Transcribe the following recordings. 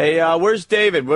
Hey, where's David?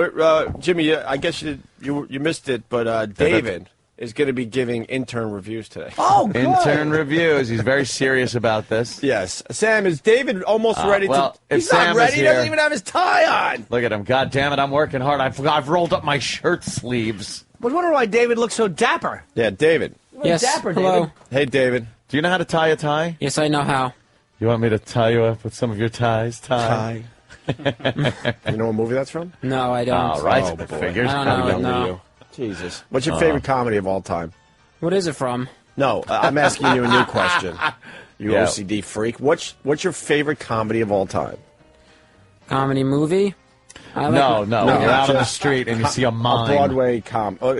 Jimmy, I guess you missed it, but David is going to be giving intern reviews today. Oh, good. Intern reviews. He's very serious about this. Yes. Sam, is David almost ready to... He's Sam not ready. is He doesn't here. even have his tie on. Look at him. God damn it, I'm working hard. I've rolled up my shirt sleeves. I was wondering why David looks so dapper. Yeah, David. Yes. Dapper, Hello. David. Hey, David. Do you know how to tie a tie? Yes, I know how. You want me to tie you up with some of your ties? Tie. You know what movie that's from? No, I don't. All right. Oh, That boy. figures. I don't How know. young are No. you? Jesus. What's your favorite comedy of all time? What is it from? No, I'm asking you a new question. You Yeah. OCD freak. What's your favorite comedy of all time? Comedy movie? I like No. You're out on the street and you see a A mime. Broadway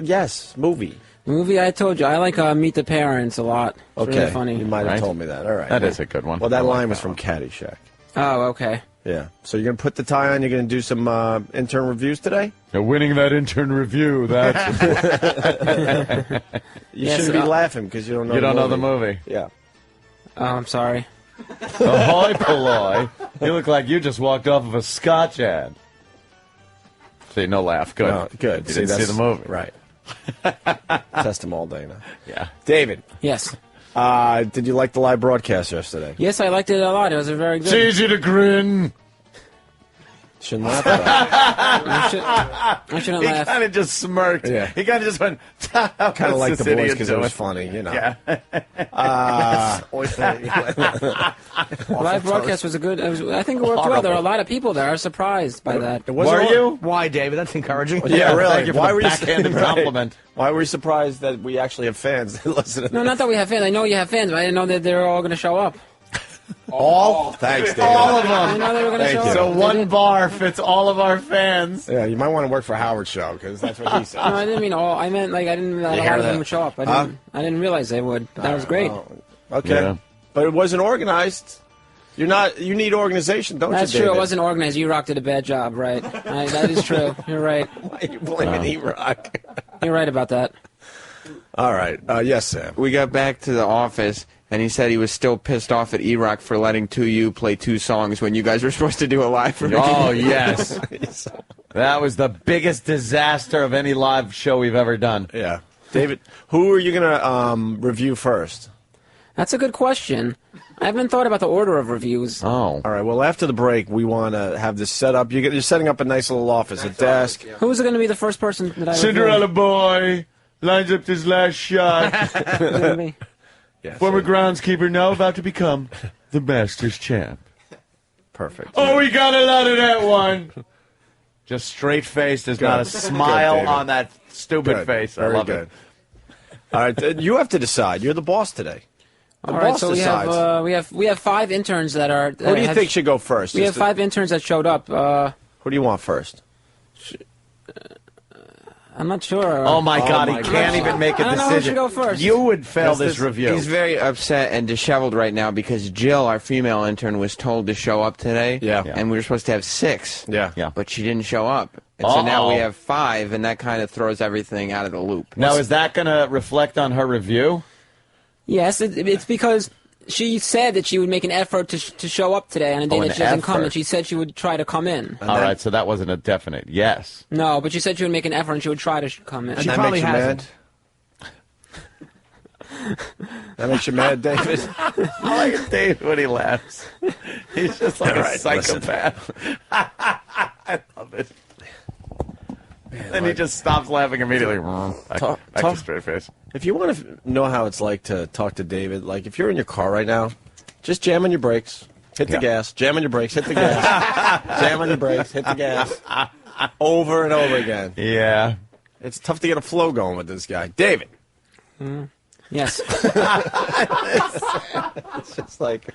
yes, movie. Movie, I told you. I like Meet the Parents a lot. It's Okay, really funny. you might have Right. told me that. All right. That is a good one. Well, that I like line was that from one. Caddyshack. Oh, okay. Yeah. So you're going to put the tie on? You're going to do some intern reviews today? You're winning that intern review. That's You Yes, shouldn't be laughing because you don't know you the don't movie. know the movie. Yeah. Oh, I'm sorry. Ahoy polloi. You look like you just walked off of a Scotch ad. See, no laugh. Good. No, good. You didn't see that's- the movie. Right. Test them all day now. Yeah. David, Yes. did you like the live broadcast yesterday? Yes, I liked it a lot. It was a very good. It's easy to grin. Shouldn't laugh at that. I shouldn't He laugh. kind of just smirked. Yeah. He kind of just went, Kind of like the boys because it was funny. funny, you know. Yeah. Live broadcast was a good. I think it worked well. There were a lot of people there. I was surprised by that. Were you? Why, David? That's encouraging. Yeah, really. Thank you for Why the were you backhanded right. compliment. Why were you surprised that we actually have fans that listen to No, not that we have fans. I know you have fans, but I didn't know that they were all going to show up. all? Thanks, David. All of I them. know they were going to Thank show you. up. So They one did. bar fits all of our fans. Yeah, you might want to work for Howard's show because that's what he says. No, I didn't mean all. I meant like I didn't. A You lot hear of them that? would show up. Huh? I didn't realize they would. But that was great. Okay. Yeah. But it wasn't organized. You need organization, don't That's you, true. David? It wasn't organized. E-Rock did a bad job, right? That is true. You're right. Why are you blaming E-Rock? You're right about that. All right. Yes, Sam. We got back to the office, and he said he was still pissed off at E-Rock for letting 2U play 2 songs when you guys were supposed to do a live review. Oh, yes. That was the biggest disaster of any live show we've ever done. Yeah. David, who are you going to review first? That's a good question. I haven't thought about the order of reviews. Oh. All right. Well, after the break, we want to have this set up. You're setting up a nice little office, a desk. Who's going to be the first person that I Cinderella boy lines up his last shot. review? Yes. Former groundskeeper now about to become the Masters champ. Perfect. Oh, we got a lot of that one. Just straight face. There's not a smile David. on that stupid Good. face. I Very love good. it. All right. You have to decide. You're the boss today. The All right, boss so decides. we have 5 interns that are. Who do you think should go first? We have 5 interns that showed up. Who do you want first? I'm not sure. Oh, my God. my He can't God. even make a I don't know who decision. should go first. You would fail this review. He's very upset and disheveled right now because Jill, our female intern, was told to show up today. Yeah. And we were supposed to have 6. Yeah. Yeah. But she didn't show up. And so now Uh-oh. we have 5, and that kind of throws everything out of the loop. Now, is that going to reflect on her review? Yes, it's because she said that she would make an effort to show up today on a day an that she doesn't come, effort. and she said she would try to come in. All right, so that wasn't a definite yes. No, but she said she would make an effort and she would try to come in. And She that probably makes you hasn't. mad? That makes you mad, David? I like it, Dave, when he laughs. He's just like All a right, psychopath. I love it. And he just stops laughing immediately. Back to straight face. If you want to know how it's like to talk to David, like if you're in your car right now, just jam on your brakes, hit the gas, jam on your brakes, hit the gas, jam on your brakes, hit the gas, over and over again. Yeah. It's tough to get a flow going with this guy. David. Yes. It's just like...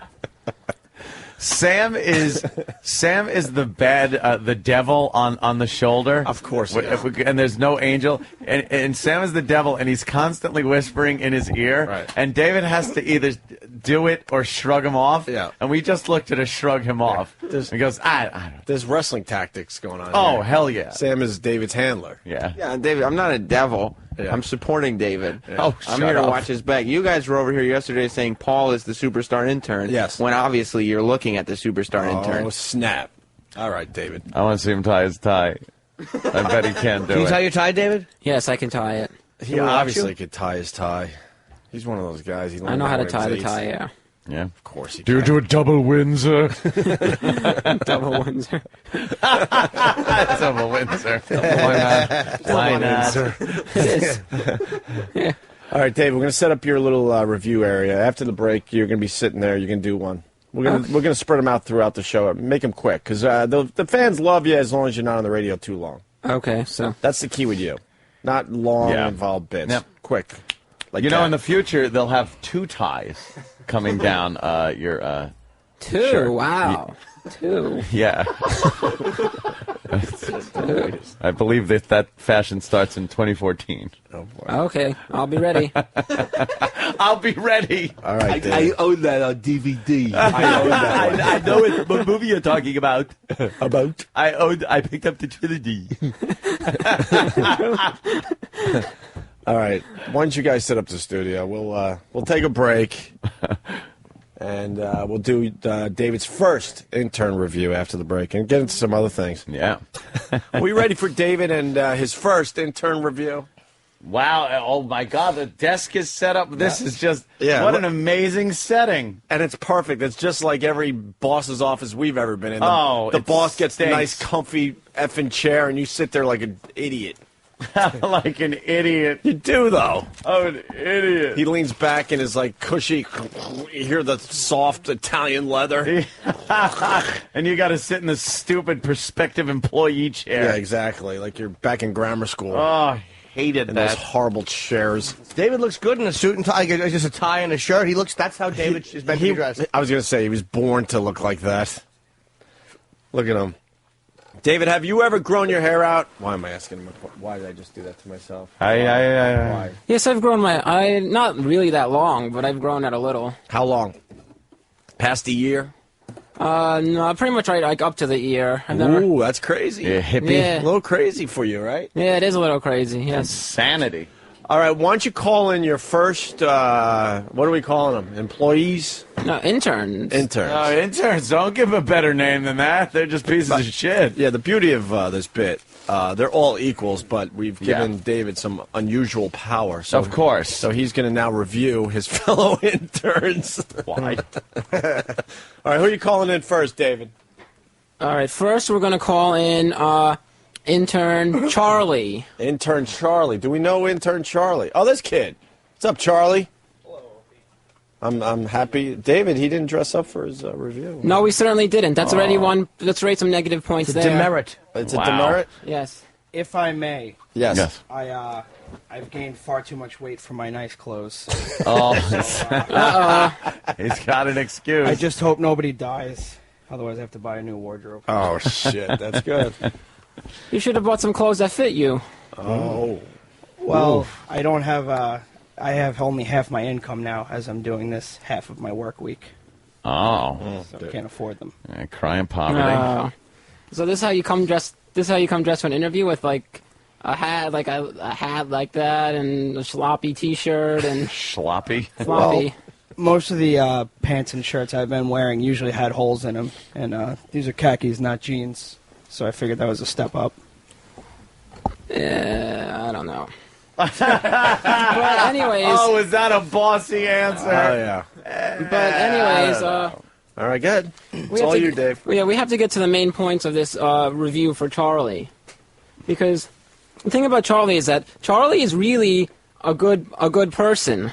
Sam is the devil on the shoulder. Of course he is. And there's no angel. And Sam is the devil, and he's constantly whispering in his ear. Right. And David has to either do it or shrug him off. Yeah. And we just looked at a shrug him off. He goes, I don't. There's wrestling tactics going on Oh, here. hell yeah. Sam is David's handler. Yeah. Yeah, and David, I'm not a devil. Yeah. I'm supporting David. Oh, I'm shut here to up. watch his back. You guys were over here yesterday saying Paul is the superstar intern. Yes. When obviously you're looking at the superstar intern. Oh, snap. All right, David. I want to see him tie his tie. I bet he can do Can you tie it. your tie, David? Yes, I can tie it. He Can we watch obviously you? could tie his tie. He's one of those guys. I know how to tie the tie, yeah. Yeah. Of course he Do you can. do a double Windsor? Double Windsor. Double Windsor. Why not? All right, Dave, we're going to set up your little review area. After the break, you're going to be sitting there. You can do one. We're gonna spread them out throughout the show. Make them quick, because the fans love you as long as you're not on the radio too long. Okay, so. That's the key with you. Not long, Yeah. involved bits. Yep. Quick. Like You know, that. in the future, they'll have 2 ties coming down your. 2, Sure. wow. 2. Yeah. I believe that fashion starts in 2014. Oh, boy. Okay, I'll be ready. I'll be ready. All right, Dave. own that on DVD. I own that one. I know it. What movie you're talking about? About? I picked up the trilogy. All right. Once you guys set up the studio, we'll take a break, and we'll do David's first intern review after the break, and get into some other things. Yeah. Are we ready for David and his first intern review? Wow. Oh, my God. The desk is set up. This is just, Yeah, what look- an amazing setting. And it's perfect. It's just like every boss's office we've ever been in. Oh, the it boss gets the stinks. nice, comfy effing chair, and you sit there like an idiot. Like an idiot. You do, though. Oh, an idiot. He leans back in his, like, cushy, you hear the soft Italian leather. And you got to sit in the stupid prospective employee chair. Yeah, exactly. Like you're back in grammar school. Oh, I hated in those that. horrible chairs. David looks good in a suit and tie. Just a tie and a shirt. That's how David is meant to be dressed. I was going to say, he was born to look like that. Look at him. David, have you ever grown your hair out? Why am I asking him? Why did I just do that to myself? Why? Yes, I've grown not really that long, but I've grown it a little. How long? Past a year? No, pretty much right, like up to the ear. I've never. Ooh, that's crazy. Yeah, hippie. Yeah. A little crazy for you, right? Yeah, it is a little crazy. Yes. Insanity. All right, why don't you call in your first, what are we calling them? Employees? No, interns. Interns. Oh, interns, don't give 'em a better name than that. They're just pieces of shit. Yeah, the beauty of this bit, they're all equals, but we've given Yeah. David some unusual power. So, Of course. So he's going to now review his fellow interns. Why? All right, who are you calling in first, David? All right, first we're going to call in intern Charlie. Intern Charlie. Do we know intern Charlie? Oh, this kid. What's up, Charlie? Hello, Opie. I'm happy. David, he didn't dress up for his review. No, we certainly didn't. That's already one. Let's rate some negative points It's a there. demerit. It's Wow. a demerit? Yes. If I may, Yes. Yes. I've gained far too much weight for my nice clothes. Oh, he's got an excuse. I just hope nobody dies. Otherwise, I have to buy a new wardrobe. Oh, shit. That's good. You should have bought some clothes that fit you. Oh. Well, I don't have. I have only half my income now, as I'm doing this half of my work week, Oh, so I can't afford them. yeah, crying poverty. So this is how you come dressed. This is how you come dressed for an interview with like a hat, like a hat like that, and a sloppy T-shirt and Sloppy. sloppy. Most of the pants and shirts I've been wearing usually had holes in them, and these are khakis, not jeans. So I figured that was a step up. Yeah, I don't know. But anyways, Oh, is that a bossy answer? Oh, yeah. but anyways, All right, good. we It's have all to- you, Dave. Yeah, we have to get to the main points of this review for Charlie, because the thing about Charlie is that Charlie is really a good person.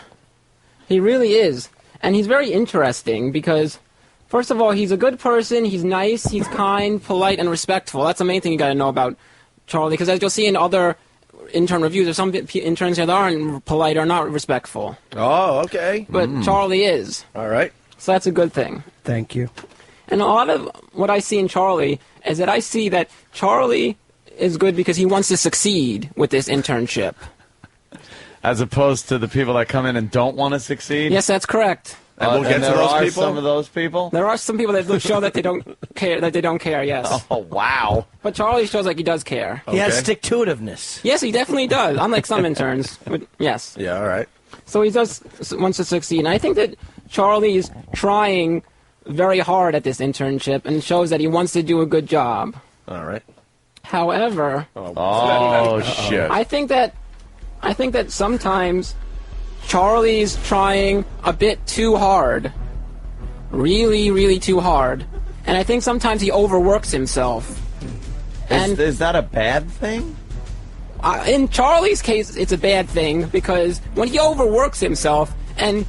He really is, and he's very interesting because, first of all, he's a good person. He's nice. He's kind, polite, and respectful. That's the main thing you got to know about Charlie, because as you'll see in other intern reviews, there's some interns here that aren't polite or not respectful, Oh, okay. but Charlie is. All right. So that's a good thing. Thank you. And a lot of what I see in Charlie is that I see that Charlie is good because he wants to succeed with this internship. As opposed to the people that come in and don't want to succeed? Yes, that's correct. And we'll get to there those are people? some of those people? There are some people that show that they don't care. That they don't care. Yes, Oh, wow. but Charlie shows like he does care. He has Okay. stick-to-itiveness. Yes, he definitely does. Unlike some interns. But yes, Yeah, all right. so he does wants to succeed. And I think that Charlie is trying very hard at this internship and shows that he wants to do a good job. All right. However, Oh, shit. I think that sometimes Charlie's trying a bit too hard. Really, really too hard. And I think sometimes he overworks himself. And Is that a bad thing? in Charlie's case, it's a bad thing because when he overworks himself, and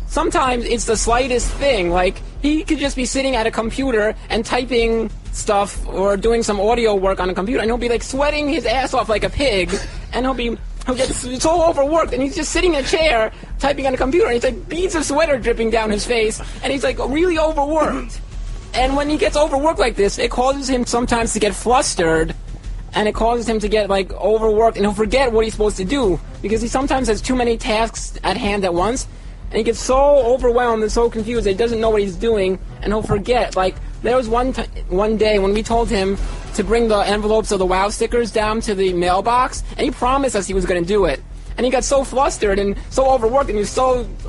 sometimes it's the slightest thing, like he could just be sitting at a computer and typing stuff or doing some audio work on a computer, and he'll be like sweating his ass off like a pig, and he'll get so overworked, and he's just sitting in a chair typing on a computer, and he's like beads of sweat are dripping down his face, and he's like really overworked. And when he gets overworked like this, it causes him sometimes to get flustered, and it causes him to get like overworked, and he'll forget what he's supposed to do because he sometimes has too many tasks at hand at once, and he gets so overwhelmed and so confused that he doesn't know what he's doing, and he'll forget. Like there was one day when we told him to bring the envelopes of the WoW stickers down to the mailbox, and he promised us he was going to do it. And he got so flustered and so overworked, and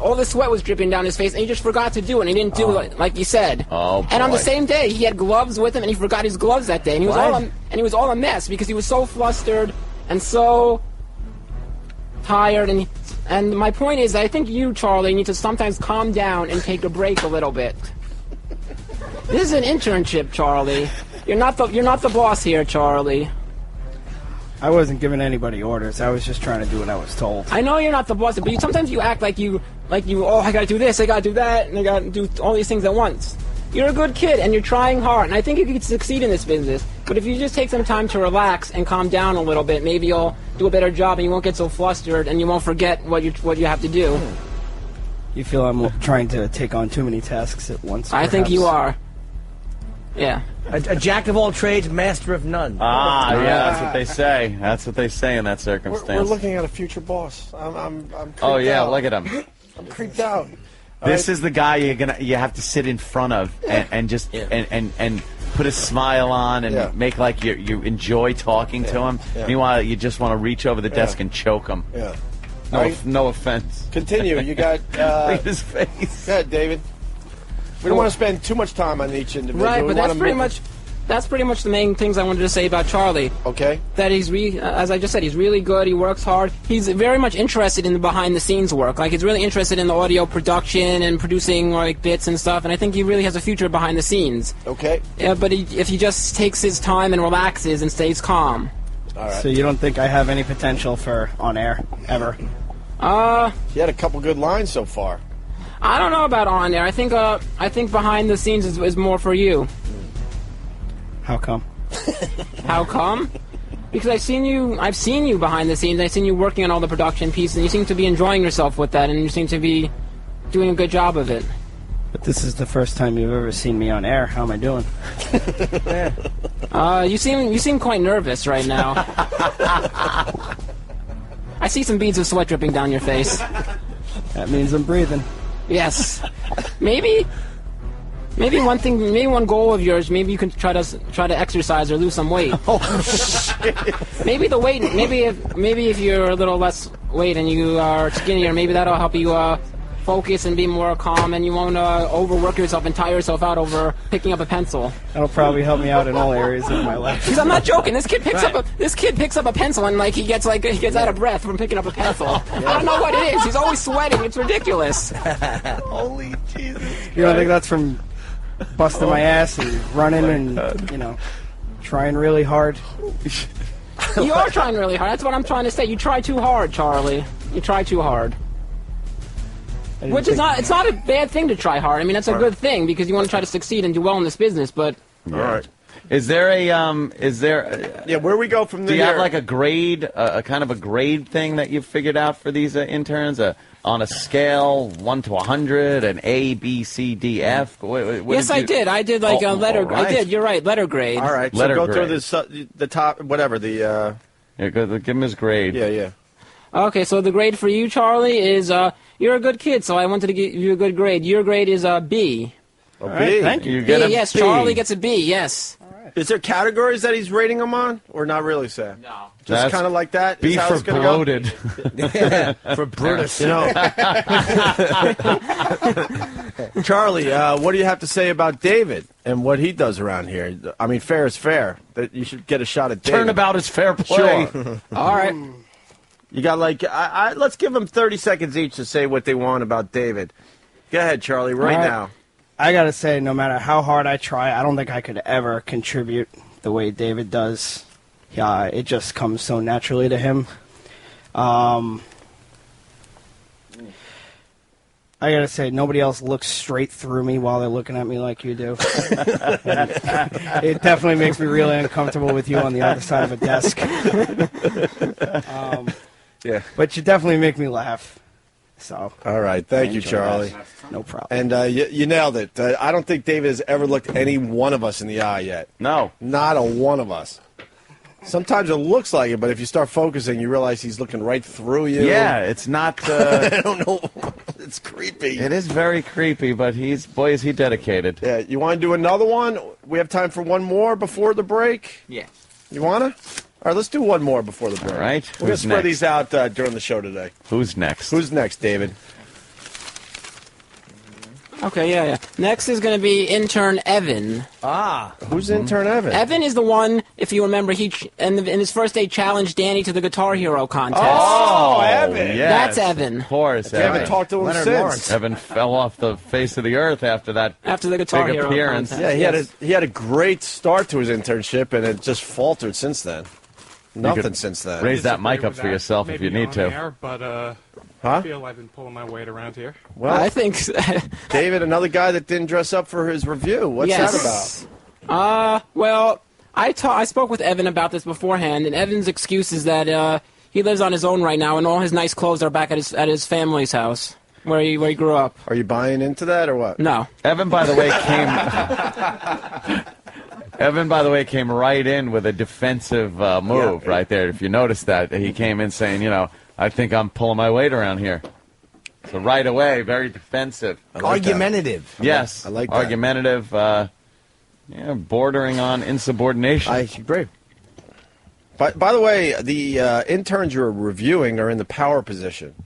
all the sweat was dripping down his face, and he just forgot to do it, and he didn't do it like he said. Oh, boy. And on the same day, he had gloves with him, and he forgot his gloves that day, and he was all a mess because he was so flustered and so tired. And my point is, I think you, Charlie, need to sometimes calm down and take a break a little bit. This is an internship, Charlie. You're not the boss here, Charlie. I wasn't giving anybody orders. I was just trying to do what I was told. I know you're not the boss, but sometimes you act like you, oh, I gotta do this, I gotta do that, and I gotta do all these things at once. You're a good kid, and you're trying hard, and I think you could succeed in this business. But if you just take some time to relax and calm down a little bit, maybe you'll do a better job, and you won't get so flustered, and you won't forget what you have to do. You feel I'm trying to take on too many tasks at once? I think you are. Yeah. A jack of all trades, master of none. Ah, yeah, that's what they say. That's what they say in that circumstance. We're looking at a future boss. I'm creeped Oh yeah, out. look at him. I'm creeped out. This is the guy you have to sit in front of and just and put a smile on and make like you enjoy talking to him. Yeah. Meanwhile, you just want to reach over the desk and choke him. Yeah. No offense. Continue. You got. Look at his face. Go ahead, David. We don't want to spend too much time on each individual. Right, We but wanna that's pretty much the main things I wanted to say about Charlie. Okay. That he's as I just said, he's really good. He works hard. He's very much interested in the behind-the-scenes work. Like he's really interested in the audio production and producing like bits and stuff. And I think he really has a future behind the scenes. Okay. Yeah, but if he just takes his time and relaxes and stays calm. All right. So you don't think I have any potential for on air ever? You had a couple good lines so far. I don't know about on there. I think behind the scenes is more for you. How come? How come? Because I've seen you behind the scenes. I've seen you working on all the production pieces, and you seem to be enjoying yourself with that, and you seem to be doing a good job of it. But this is the first time you've ever seen me on air. How am I doing? You seem quite nervous right now. I see some beads of sweat dripping down your face. That means I'm breathing. Yes. Maybe one goal of yours, maybe you can try to exercise or lose some weight. Oh shit! Maybe the weight, maybe if you're a little less weight and you are skinnier, maybe that'll help you focus and be more calm, and you won't overwork yourself and tire yourself out over picking up a pencil. That'll probably help me out in all areas of my life. Because I'm not joking. This kid picks up a pencil and like he gets out of breath from picking up a pencil. I don't know what it is. He's always sweating. It's ridiculous. Holy Jesus! You don't think that's from busting my ass and running and trying really hard? You are trying really hard. That's what I'm trying to say. You try too hard, Charlie. You try too hard. Which is not, it's not a bad thing to try hard. I mean, that's a good thing because you want to try to succeed and do well in this business, but... All right. Is there where we go from there? Do you have like a grade, a kind of a grade thing that you've figured out for these interns? On a scale 1 to 100, an A, B, C, D, F? Yes, I did. I did like a letter. Right. I did. You're right. Letter grade. All right. So Letter go grade. through the top, whatever the. Yeah, give him his grade. Yeah. Okay, so the grade for you, Charlie, is you're a good kid, so I wanted to give you a good grade. Your grade is B. Oh, Right, B. thank you. You get B, a yes. B. Charlie gets a B. Yes. All right. Is there categories that he's rating them on, or not really, Sam? No. Just That's kind of like that. B Is how for it's gonna go? bloated. For Brutus. You know, Charlie, what do you have to say about David and what he does around here? I mean, fair is fair. That you should get a shot at David. Turnabout is fair play. Sure. All right. You got like, let's give them 30 seconds each to say what they want about David. Go ahead, Charlie, right All right. now. I gotta say, no matter how hard I try, I don't think I could ever contribute the way David does. Yeah, it just comes so naturally to him. I gotta say, nobody else looks straight through me while they're looking at me like you do. It definitely makes me really uncomfortable with you on the other side of a desk. Yeah. But you definitely make me laugh. So, All right. Thank you, enjoy Charlie. that. No problem. And you nailed it. I don't think David has ever looked any one of us in the eye yet. No. Not a one of us. Sometimes it looks like it, but if you start focusing, you realize he's looking right through you. Yeah, it's not. I don't know. It's creepy. It is very creepy, but boy, is he dedicated. Yeah. You want to do another one? We have time for one more before the break. Yeah. You want to? All right, let's do one more before the break. All right. We're going to Who's spread next? these out during the show today. Who's next? Who's next, David? Okay, yeah. Next is going to be intern Evan. Who's intern Evan? Evan is the one, if you remember, in his first day challenged Danny to the Guitar Hero contest. Oh, Evan. Yes, That's Evan. Of course, You haven't Evan. talked to him Leonard since. Lawrence. Evan fell off the face of the earth after that After the Guitar big Hero appearance. contest. Yeah, Yes. he had a great start to his internship, and it just faltered since then. Nothing could since then. raise that Disagree mic up with for that. yourself if Maybe you need on to. Air, but Huh? I feel I've been pulling my weight around here. Well, I think. David, another guy that didn't dress up for his review. What's that about? Well, I spoke with Evan about this beforehand, and Evan's excuse is that he lives on his own right now, and all his nice clothes are back at his family's house where he grew up. Are you buying into that or what? No. Evan, by the way, came right in with a defensive move right there. If you notice that, he came in saying, I think I'm pulling my weight around here. So right away, very defensive. I like that. Argumentative. Yes, I like that. argumentative, bordering on insubordination. I agree. By the way, the interns you're reviewing are in the power position.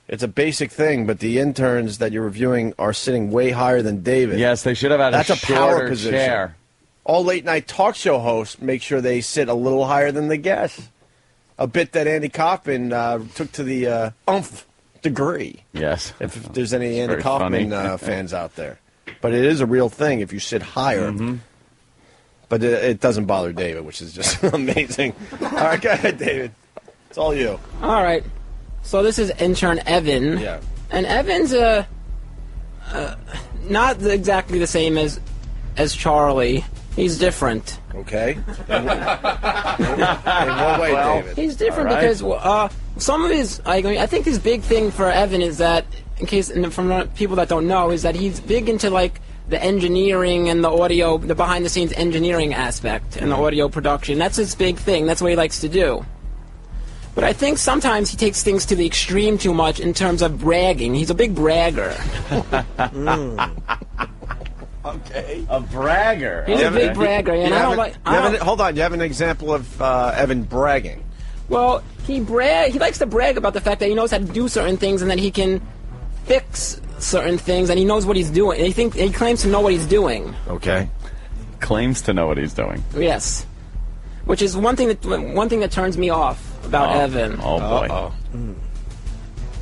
It's a basic thing, but the interns that you're reviewing are sitting way higher than David. Yes, they should have had That's a a power shorter position. chair. All late-night talk show hosts make sure they sit a little higher than the guests. A bit that Andy Kaufman took to the umph degree. Yes. If there's any Andy very Kaufman funny. fans out there. But it is a real thing if you sit higher. Mm-hmm. But it doesn't bother David, which is just amazing. All right, go ahead, David. It's all you. All right. So this is intern Evan. Yeah. And Evan's not exactly the same as Charlie. He's different. Okay. In what way, David? He's different All right. because some of his. I think his big thing for Evan is that, in case and from people that don't know, is that he's big into like the engineering and the audio, the behind-the-scenes engineering aspect and the audio production. That's his big thing. That's what he likes to do. But I think sometimes he takes things to the extreme too much in terms of bragging. He's a big bragger. Okay. A bragger. He's a big bragger, and I don't like. Hold on. You have an example of Evan bragging. Well, he likes to brag about the fact that he knows how to do certain things and that he can fix certain things and he knows what he's doing. And he claims to know what he's doing. Okay. Claims to know what he's doing. Yes, which is one thing that turns me off about Evan. Oh, boy. Uh-oh.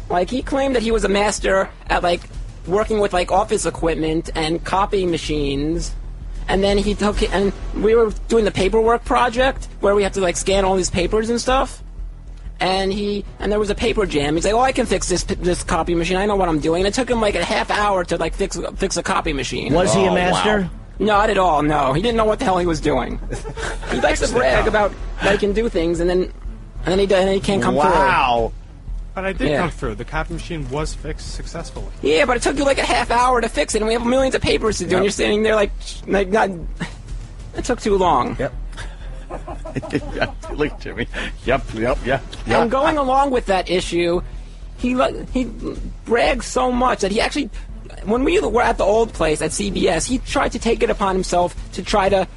Like he claimed that he was a master at like working with like office equipment and copy machines. And then he took it, and we were doing the paperwork project where we have to like scan all these papers and stuff. And there was a paper jam. He's like, "Oh, I can fix this copy machine. I know what I'm doing." And it took him like a half hour to like fix a copy machine. Was he a master? Wow. Not at all. No, he didn't know what the hell he was doing. He likes to brag about that he can do things, and then he can't come through. Wow. But I did Yeah. come through. The copy machine was fixed successfully. Yeah, but it took you like a half hour to fix it, and we have millions of papers to do, and you're standing there like not. It took too long. Yep. Look at Jimmy. Yep. And going along with that issue, he brags so much that he actually, when we were at the old place at CBS, he tried to take it upon himself to try to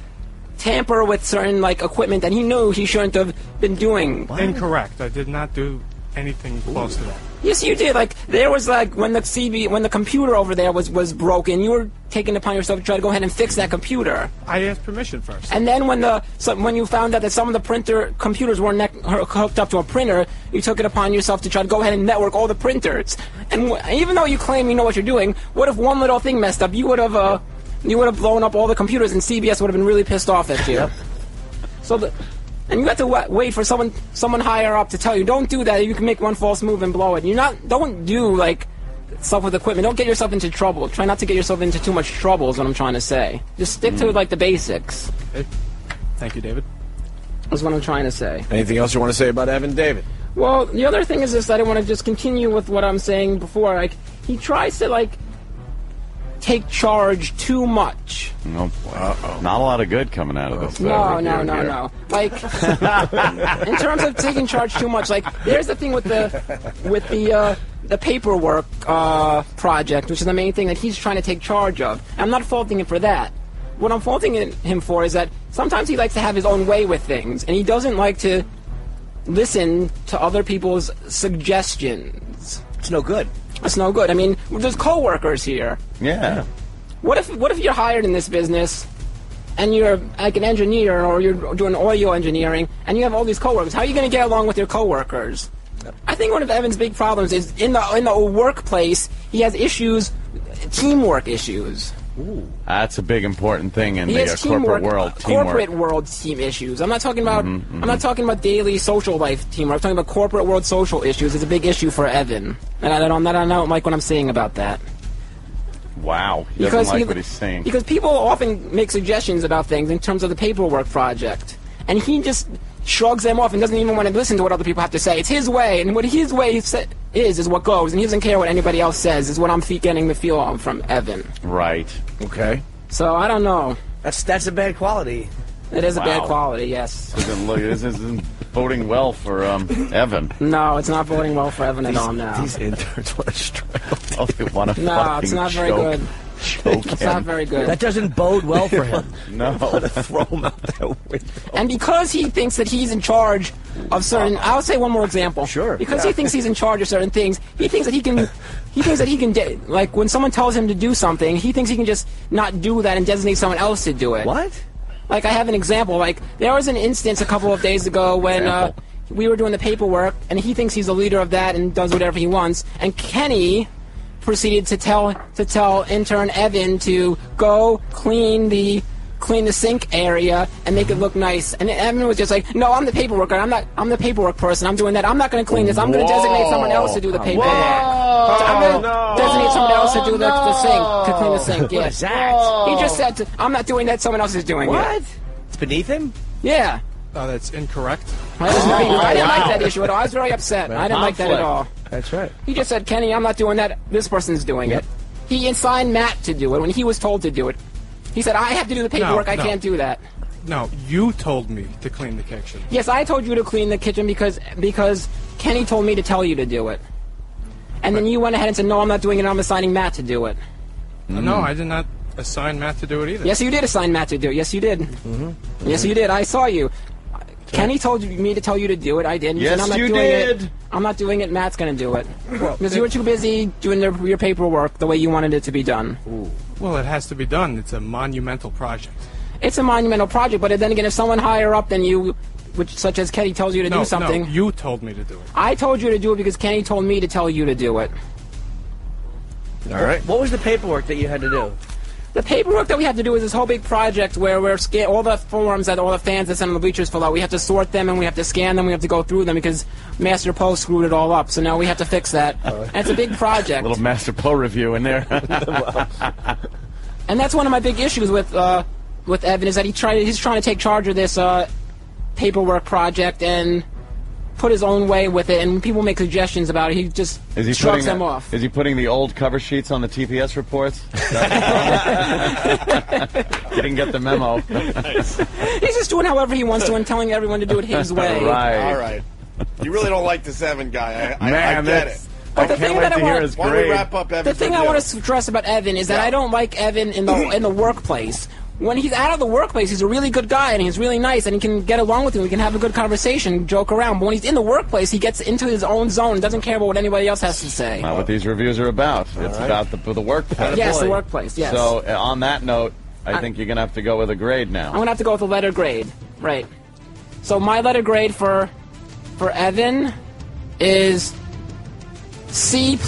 tamper with certain like equipment that he knew he shouldn't have been doing. Incorrect. I did not do anything close to that. Yes, you did. Like there was like when the computer over there was broken, you were taking it upon yourself to try to go ahead and fix that computer. I asked permission first. And then when you found out that some of the computers weren't hooked up to a printer, you took it upon yourself to try to go ahead and network all the printers. And even though you claim you know what you're doing, what if one little thing messed up? You would have blown up all the computers, and CBS would have been really pissed off at you. Yep. And you have to wait for someone higher up to tell you, don't do that. You can make one false move and blow it. Don't do like stuff with equipment. Don't get yourself into trouble. Try not to get yourself into too much trouble is what I'm trying to say. Just stick to like the basics. Hey, thank you, David. Is what I'm trying to say. Anything else you want to say about Evan David? Well, the other thing is this. I don't want to just continue with what I'm saying before. Like he tries to like take charge too much. No, not a lot of good coming out of this. No. Like, in terms of taking charge too much, like, there's the thing with the paperwork project, which is the main thing that he's trying to take charge of. I'm not faulting him for that. What I'm faulting him for is that sometimes he likes to have his own way with things, and he doesn't like to listen to other people's suggestions. It's no good. It's no good. I mean, there's co-workers here. Yeah. What if you're hired in this business and you're like an engineer or you're doing audio engineering and you have all these coworkers? How are you going to get along with your coworkers? I think one of Evan's big problems is in the workplace he has issues, teamwork issues. Ooh. That's a big important thing in He the has corporate world. Teamwork. Corporate world team issues. I'm not talking about I'm not talking about daily social life teamwork. I'm talking about corporate world social issues. It's a big issue for Evan, and I don't like what I'm saying about that. Wow, he doesn't like what he's saying. Because people often make suggestions about things in terms of the paperwork project, and he just shrugs them off and doesn't even want to listen to what other people have to say. It's his way, and what his way is what goes, and he doesn't care what anybody else says, is what I'm getting the feel from Evan. Right. Okay. So, I don't know. That's a bad quality. It is a bad quality, yes. This isn't boding well for Evan. No, it's not boding well for Evan at all now. These interns want to strike. Oh, they want to No, it's not very good. It's not very good. That doesn't bode well for him. No. Throw him out that window. And because he thinks that he's in charge of certain, I'll say one more example. Sure. Because he thinks he's in charge of certain things, he thinks that he can, like when someone tells him to do something, he thinks he can just not do that and designate someone else to do it. What? Like I have an example. Like there was an instance a couple of days ago when we were doing the paperwork, and he thinks he's the leader of that and does whatever he wants, and Kenny proceeded to tell intern Evan to go clean the sink area and make it look nice. And Evan was just like, "No, I'm the paperwork guy. I'm the paperwork person. I'm doing that. I'm not going to clean this. I'm going to designate someone else to do the paperwork. I'm going to designate someone else to do the sink, to clean the sink." What is that? He just said, "I'm not doing that. Someone else is doing it." What? It's beneath him? Yeah. That's incorrect. I didn't like that issue at all. I was very upset. I didn't like that at all. That's right. He just said, "Kenny, I'm not doing that. This person's doing it." He assigned Matt to do it when he was told to do it. He said, "I have to do the paperwork. I can't do that." No, you told me to clean the kitchen. Yes, I told you to clean the kitchen because Kenny told me to tell you to do it. And then you went ahead and said, "No, I'm not doing it. I'm assigning Matt to do it." No, I did not assign Matt to do it either. Yes, you did assign Matt to do it. Yes, you did. Mm-hmm. Yes, you did. I saw you. Kenny told me to tell you to do it. I did. Yes, I'm not you doing did. It. I'm not doing it. Matt's going to do it. Because you were too busy doing your paperwork the way you wanted it to be done. Ooh. Well, it has to be done. It's a monumental project. It's a monumental project, but then again, if someone higher up than you, such as Kenny, tells you to do something... No, you told me to do it. I told you to do it because Kenny told me to tell you to do it. All right. What was the paperwork that you had to do? The paperwork that we have to do is this whole big project where we're all the forms that all the fans that send on the bleachers fill out. We have to sort them and we have to scan them. We have to go through them because Master Poe screwed it all up. So now we have to fix that. And it's a big project. A little Master Poe review in there. And that's one of my big issues with Evan is that he's trying to take charge of this paperwork project and put his own way with it, and when people make suggestions about it, he just shrugs them off. Is he putting the old cover sheets on the TPS reports? He didn't get the memo. He's just doing however he wants to and telling everyone to do it his way. Right. All right. You really don't like the Evan guy. I Man, get it. But the thing that I want Why don't we wrap up Evan's the thing I review? want to stress about Evan is that I don't like Evan in the workplace. when he's out of the workplace, he's a really good guy and he's really nice and he can get along with you. We can have a good conversation, joke around. But when he's in the workplace, he gets into his own zone and doesn't care about what anybody else has to say. Not what these reviews are about. It's about the workplace. Yes, the workplace. Yes. So on that note, I think you're gonna have to go with a grade now. I'm gonna have to go with a letter grade. Right. So my letter grade for Evan is C+.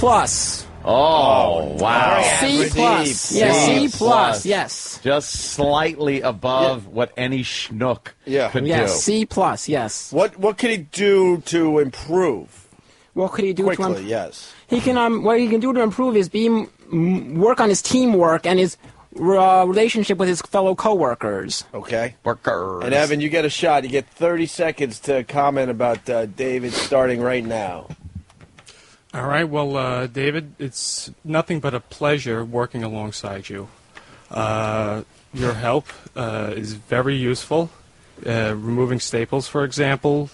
Oh, wow. C+. Yes, C+. Yes. Just slightly above what any schnook could do. Yes, C+. Yes. What could he do to improve? What could he do Quickly, to improve? yes. He can what he can do to improve is work on his teamwork and his relationship with his fellow coworkers. Okay. Workers. And Evan, you get a shot. You get 30 seconds to comment about David starting right now. All right, well, David, it's nothing but a pleasure working alongside you. Your help is very useful. Removing staples, for example,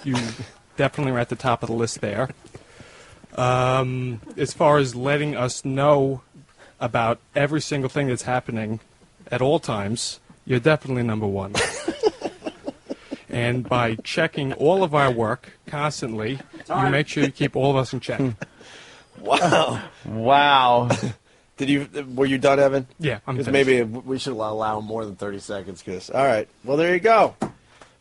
you definitely are at the top of the list there. As far as letting us know about every single thing that's happening at all times, you're definitely number one. And by checking all of our work constantly, you make sure you keep all of us in check. Wow. Wow. Were you done, Evan? Yeah, I'm Because finished. maybe we should allow more than 30 seconds. All right. Well, there you go.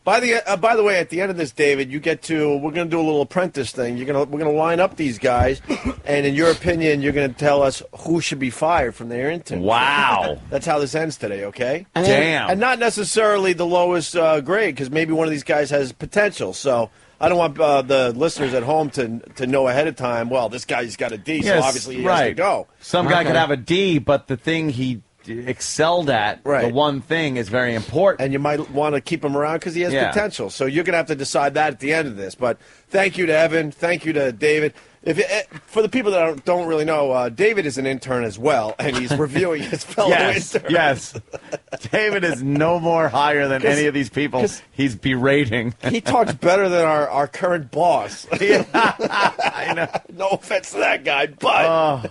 By the way, at the end of this, David, we're going to do a little apprentice thing. We're going to line up these guys, and in your opinion, you're going to tell us who should be fired from their intern. Wow. That's how this ends today, okay? Damn. And not necessarily the lowest grade, because maybe one of these guys has potential. So I don't want the listeners at home to know ahead of time, well, this guy's got a D, so obviously he has to go. Some guy could have a D, but the thing he excelled at, the one thing, is very important. And you might want to keep him around because he has potential. So you're going to have to decide that at the end of this. But thank you to Evan. Thank you to David. For the people that don't really know, David is an intern as well, and he's reviewing his fellow interns. Yes. David is no more higher than any of these people he's berating. He talks better than our current boss. I know. No offense to that guy, but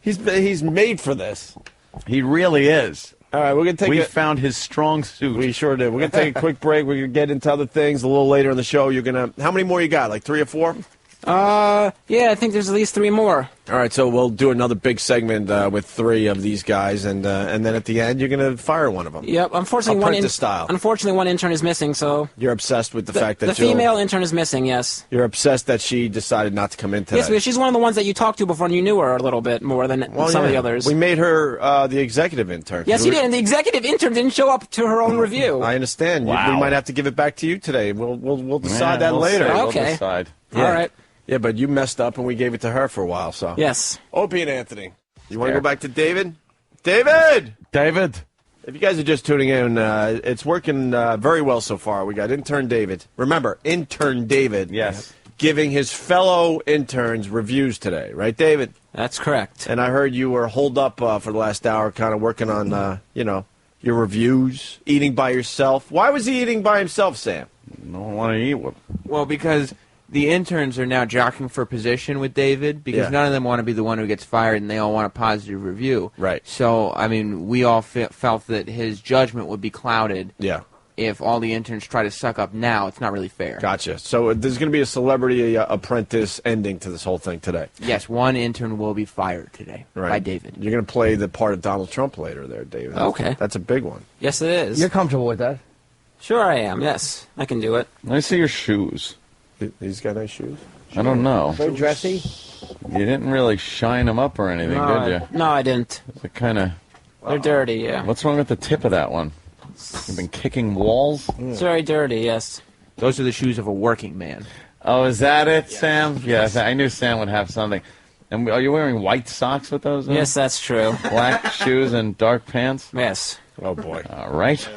he's made for this. He really is. All right, we're going to take We found his strong suit. We sure did. We're going to take a quick break. We're going to get into other things a little later in the show. How many more you got? Like 3 or 4? Yeah, I think there's at least 3 more. All right, so we'll do another big segment with 3 of these guys, and then at the end you're going to fire one of them. Yep, unfortunately one intern is missing, so... You're obsessed with the fact that the female intern is missing, yes. You're obsessed that she decided not to come in today. Yes, because she's one of the ones that you talked to before and you knew her a little bit more than some of the others. We made her the executive intern. Yes, you did, and the executive intern didn't show up to her own review. I understand. Wow. We might have to give it back to you today. We'll decide that later. We'll Okay. decide. All right. Yeah, but you messed up and we gave it to her for a while, so. Yes. Opie and Anthony. You want to go back to David? David! David! If you guys are just tuning in, it's working very well so far. We got Intern David. Remember, Intern David. Yes. Giving his fellow interns reviews today. Right, David? That's correct. And I heard you were holed up for the last hour kind of working on, your reviews, eating by yourself. Why was he eating by himself, Sam? Don't want to eat with him. Well, because the interns are now jockeying for position with David because none of them want to be the one who gets fired and they all want a positive review. Right. So, I mean, we all felt that his judgment would be clouded. Yeah. If all the interns try to suck up now, it's not really fair. Gotcha. So there's going to be a celebrity apprentice ending to this whole thing today. Yes, one intern will be fired today by David. You're going to play the part of Donald Trump later there, David. Okay. That's a big one. Yes, it is. You're comfortable with that? Sure I am, yes. I can do it. Let me see your shoes. He's got nice shoes. I don't know. Very dressy? You didn't really shine them up or anything, did you? No, I didn't. It kind of... They're dirty, yeah. What's wrong with the tip of that one? You've been kicking walls? It's very dirty, yes. Those are the shoes of a working man. Oh, is that it, Sam? Yes, I knew Sam would have something. And are you wearing white socks with those on? Yes, that's true. Black shoes and dark pants? Yes. Oh, boy. All right.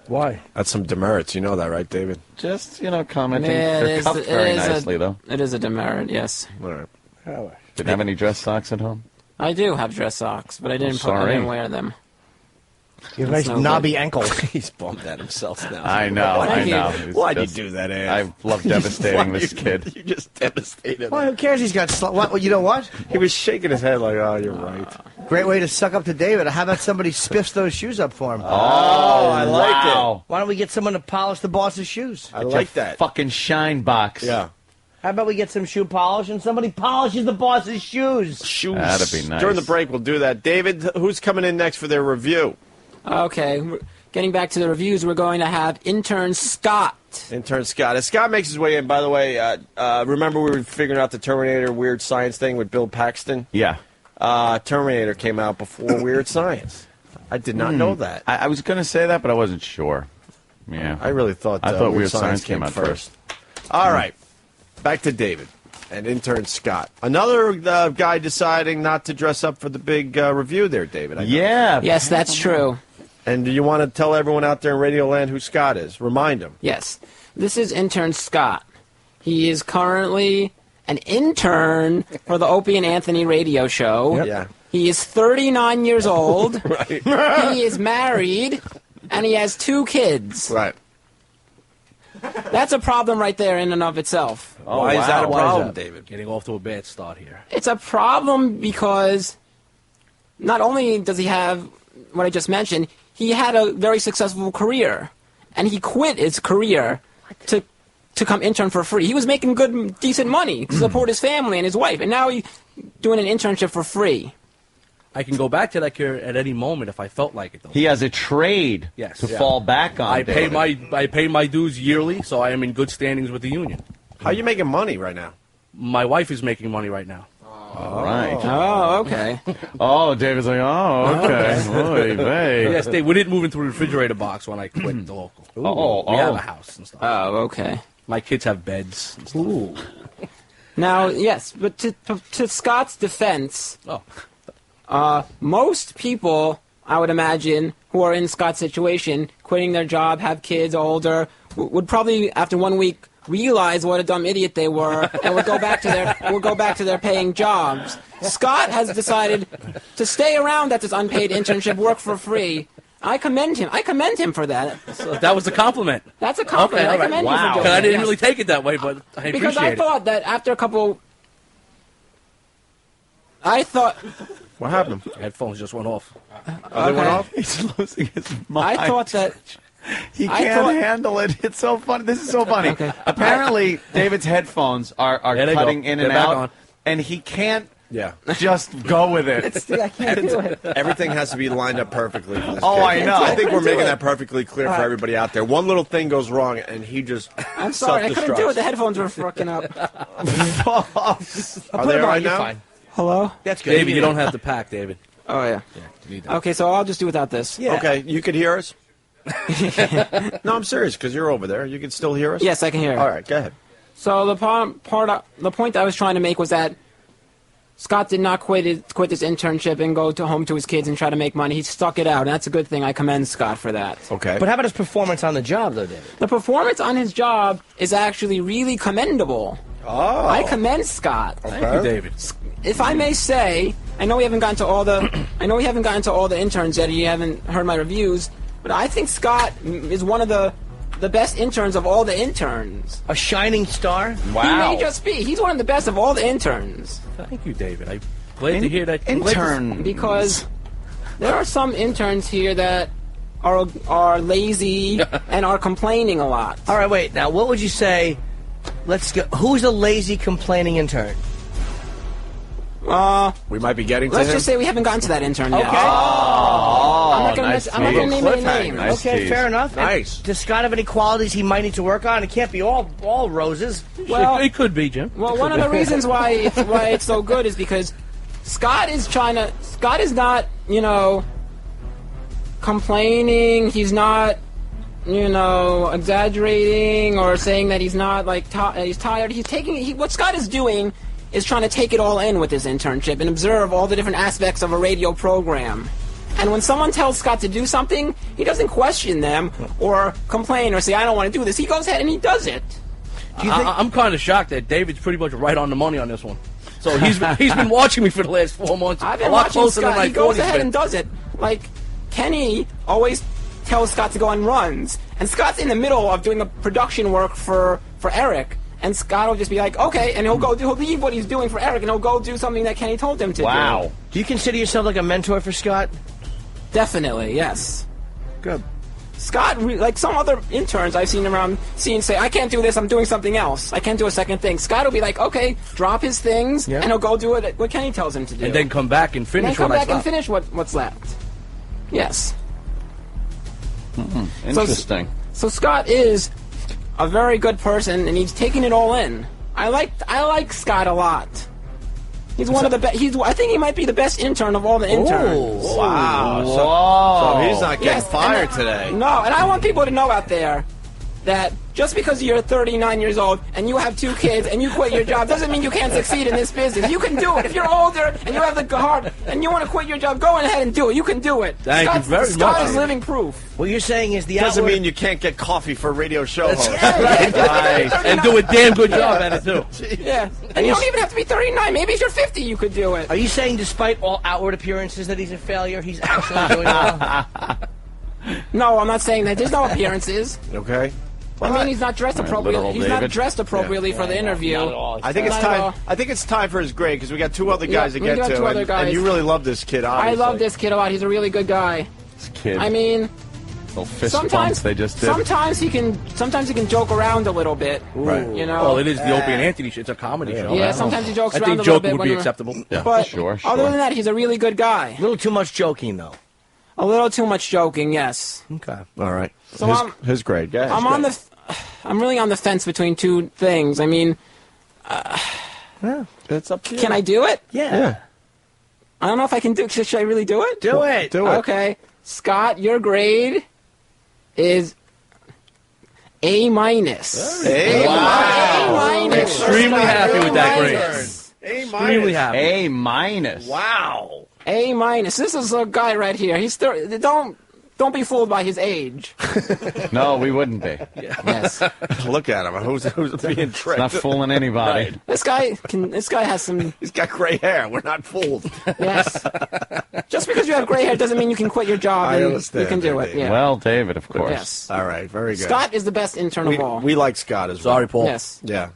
Why? That's some demerits. You know that, right, David? Just, commenting. Yeah, They're cuffed very nicely, though. It is a demerit, yes. All right. Did you have any dress socks at home? I do have dress socks, but I didn't sorry. wear them. You have nice no knobby good. ankles. He's bummed at himself now. I know. Thank you. Why'd you do that, Ed? I love devastating this kid. You just devastated Well, him. who cares? He's got. Well, you know what? He was shaking his head like, oh, you're right. Great way to suck up to David. How about somebody spiffs those shoes up for him? Oh, I like wow. Why don't we get someone to polish the boss's shoes? I like that. Fucking shine box. Yeah. How about we get some shoe polish and somebody polishes the boss's shoes? Shoes. That'd be nice. During the break, we'll do that. David, who's coming in next for their review? Okay, getting back to the reviews, we're going to have intern Scott. Intern Scott. As Scott makes his way in, by the way, remember we were figuring out the Terminator Weird Science thing with Bill Paxton? Yeah. Terminator came out before Weird Science. I did not know that. I was going to say that, but I wasn't sure. Yeah. I really thought, Weird Science came out first. All right. Back to David and intern Scott. Another guy deciding not to dress up for the big review there, David. I know. Yeah. Yes, that's true. And do you want to tell everyone out there in Radio Land who Scott is? Remind them. Yes. This is intern Scott. He is currently an intern for the Opie and Anthony radio show. Yep. Yeah. He is 39 years old. Right. He is married, and he has 2 kids. Right. That's a problem right there in and of itself. Oh, Why is that a wow. problem, David? Getting off to a bad start here. It's a problem because not only does he have what I just mentioned, he had a very successful career, and he quit his career to come intern for free. He was making good, decent money to support his family and his wife, and now he's doing an internship for free. I can go back to that career at any moment if I felt like it, though. He has a trade Yes. to Yeah. fall back on. I pay David. I pay my dues yearly, so I am in good standings with the union. How are you making money right now? My wife is making money right now. All right. Oh, okay. Oh, David's like, oh, okay. Oy vey. Yes, we didn't move into a refrigerator box when I quit the local. Oh, We have oh. a house and stuff. Oh, okay. My kids have beds and stuff. Ooh. Now, yes, but to Scott's defense, Oh. most people, I would imagine, who are in Scott's situation, quitting their job, have kids, older, would probably, after 1 week, realize what a dumb idiot they were and would go back to their paying jobs. Scott has decided to stay around at this unpaid internship, work for free. I commend him for that. So that was a compliment. That's a compliment. Okay, all I right. commend you Wow. for doing Because I that, didn't yes. really take it that way, but I Because appreciate I it. thought that after a couple... What happened? Headphones just went off. Oh, they went off? He's losing his mind. I thought that... He I can't thought- handle it. It's so funny. This is so funny. Okay. Apparently, David's headphones are There they cutting go. in They're and back out, on. and he can't Yeah. just go with it. I can't do it. Everything has to be lined up perfectly for this Oh, kid. I know. I think we're do making it. that perfectly clear for everybody out there. One little thing goes wrong, and he just I'm sorry, I couldn't do it. The headphones were fucking up. Are they all right You're now? fine. Hello? That's good. David, you don't have to pack, David. Oh, yeah. You need that. Okay, so I'll just do without this. Yeah. Okay, you could hear us? No, I'm serious, because you're over there. You can still hear us? Yes, I can hear. All right, go ahead. So the point I was trying to make was that Scott did not quit his internship and go home to his kids and try to make money. He stuck it out, and that's a good thing. I commend Scott for that. Okay. But how about his performance on the job, though, David? The performance on his job is actually really commendable. Oh. I commend Scott. Thank you, David. If I may say, I know we haven't gotten to all the interns yet. You haven't heard my reviews, but I think Scott is one of the best interns of all the interns. A shining star? He may just be. He's one of the best of all the interns. Thank you, David. I'm glad to hear that. Intern. Because there are some interns here that are lazy and are complaining a lot. All right, wait. Now, what would you say? Let's go. Who's a lazy, complaining intern? We might be getting to Let's him. just say we haven't gotten to that intern yet. Okay. I'm not gonna nice I'm not gonna tease. name any Cliffhanger. names. Nice Okay, tease. fair enough. Nice. Does Scott have any qualities he might need to work on? It can't be all roses. Well, It could be, Jim. well, one of the reasons why it's so good is because Scott is not, complaining. He's not, exaggerating or saying that he's not he's tired. What Scott is doing is trying to take it all in with his internship and observe all the different aspects of a radio program. And when someone tells Scott to do something, he doesn't question them or complain or say, I don't want to do this. He goes ahead and he does it. I'm kind of shocked that David's pretty much right on the money on this one. So he's been watching me for the last 4 months. I've a been lot watching closer than Scott. I He thought goes he's ahead been. and does it. Like, Kenny always tells Scott to go on runs, and Scott's in the middle of doing the production work for Eric, and Scott will just be like, okay, and he'll leave what he's doing for Eric, and he'll go do something that Kenny told him to do. Wow. Do you consider yourself like a mentor for Scott? Definitely, yes. Good. Scott, like some other interns I've seen around, say, I can't do this, I'm doing something else. I can't do a second thing. Scott will be like, okay, drop his things, and he'll go do what Kenny tells him to do. And then come back and finish what's left. Yes. Interesting. So Scott is a very good person, and he's taking it all in. I like Scott a lot. He's one of the best. I think he might be the best intern of all the interns. Oh, wow. So he's not getting fired today. No, and I want people to know out there that just because you're 39 years old and you have 2 kids and you quit your job doesn't mean you can't succeed in this business. You can do it. If you're older and you have the heart and you want to quit your job, go ahead and do it. You can do it. Thank you very much. Scott is living proof. What you're saying is the Doesn't outward... mean you can't get coffee for a radio show host. And do a damn good job at it, too. Yeah. And you don't even have to be 39. Maybe if you're 50, you could do it. Are you saying despite all outward appearances that he's a failure, he's actually doing well? No, I'm not saying that. There's no appearances. Okay. I mean, he's not dressed appropriately. He's not David. dressed appropriately for the interview. I think it's Not at all. time. I think it's time for his grade because we got 2 other guys to we get got to, 2 other guys. and you really love this kid. I Obviously. love this kid a lot. He's a really good guy. This kid. I mean, little fist bumps they just did. sometimes he can joke around a little bit. Right. You know. Well, it is the Opie and Anthony show. It's a comedy show. Yeah, sometimes he jokes I around think a little joking bit. would be acceptable. Yeah, But sure. other than that, he's a really good guy. A little too much joking, though. A little too much joking, yes. Okay. All right. So his grade. Go ahead. I'm really on the fence between 2 things. I mean, It's up to you. can I do it? Yeah. I don't know if I can do. Should I really do it? Do it. Do it. Okay, Scott, your grade is A minus. Wow. Extremely happy with that grade. Extremely happy. A minus. Wow. A minus. This is a guy right here. He's don't be fooled by his age. No, we wouldn't be. Yes. Look at him. Who's being tricked? Not fooling anybody. This guy has some. He's got gray hair. We're not fooled. Yes. Just because you have gray hair doesn't mean you can quit your job. I And understand, You can do it. David. Yeah. Well, David, of course. Yes. All right. Very good. Scott is the best intern of all. We like Scott as well. Sorry, Paul. Yes. Yeah.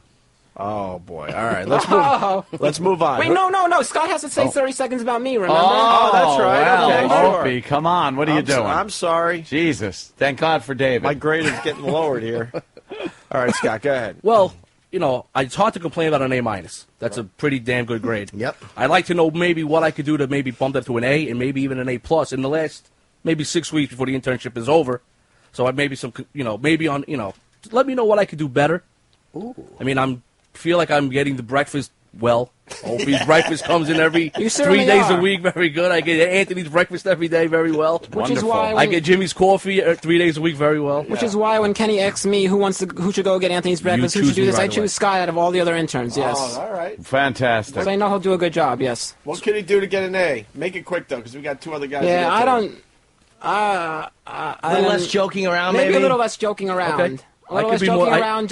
Oh boy. All right. Let's move. Let's move on. Wait, no. Scott has to say 30 seconds about me. Remember? Oh, that's right. Well, Okay, sure. Opie, come on. What are you doing? I'm sorry. Jesus. Thank God for David. My grade is getting lowered here. All right, Scott. Go ahead. Well, it's hard to complain about an A minus. That's a pretty damn good grade. Yep. I'd like to know maybe what I could do to maybe bump that to an A and maybe even an A plus in the last maybe 6 weeks before the internship is over. So I maybe let me know what I could do better. Ooh. I mean, feel like I'm getting the breakfast well. Opie's breakfast comes in every 3 certainly days a are. week, very good. I get Anthony's breakfast every day, very well. Which is Wonderful. why I get Jimmy's coffee 3 days a week, very well. Which is why when Kenny asks me who should go get Anthony's breakfast, who choose should do me this, I right away. choose Scott out of all the other interns. Yes. Oh, all right. Fantastic. Because I know he'll do a good job. Yes. What can he do to get an A? Make it quick though, because we got 2 other guys. Yeah, to get I to. don't. A little less joking around, maybe? Maybe a little less joking around. Okay. A little I less could be joking more- around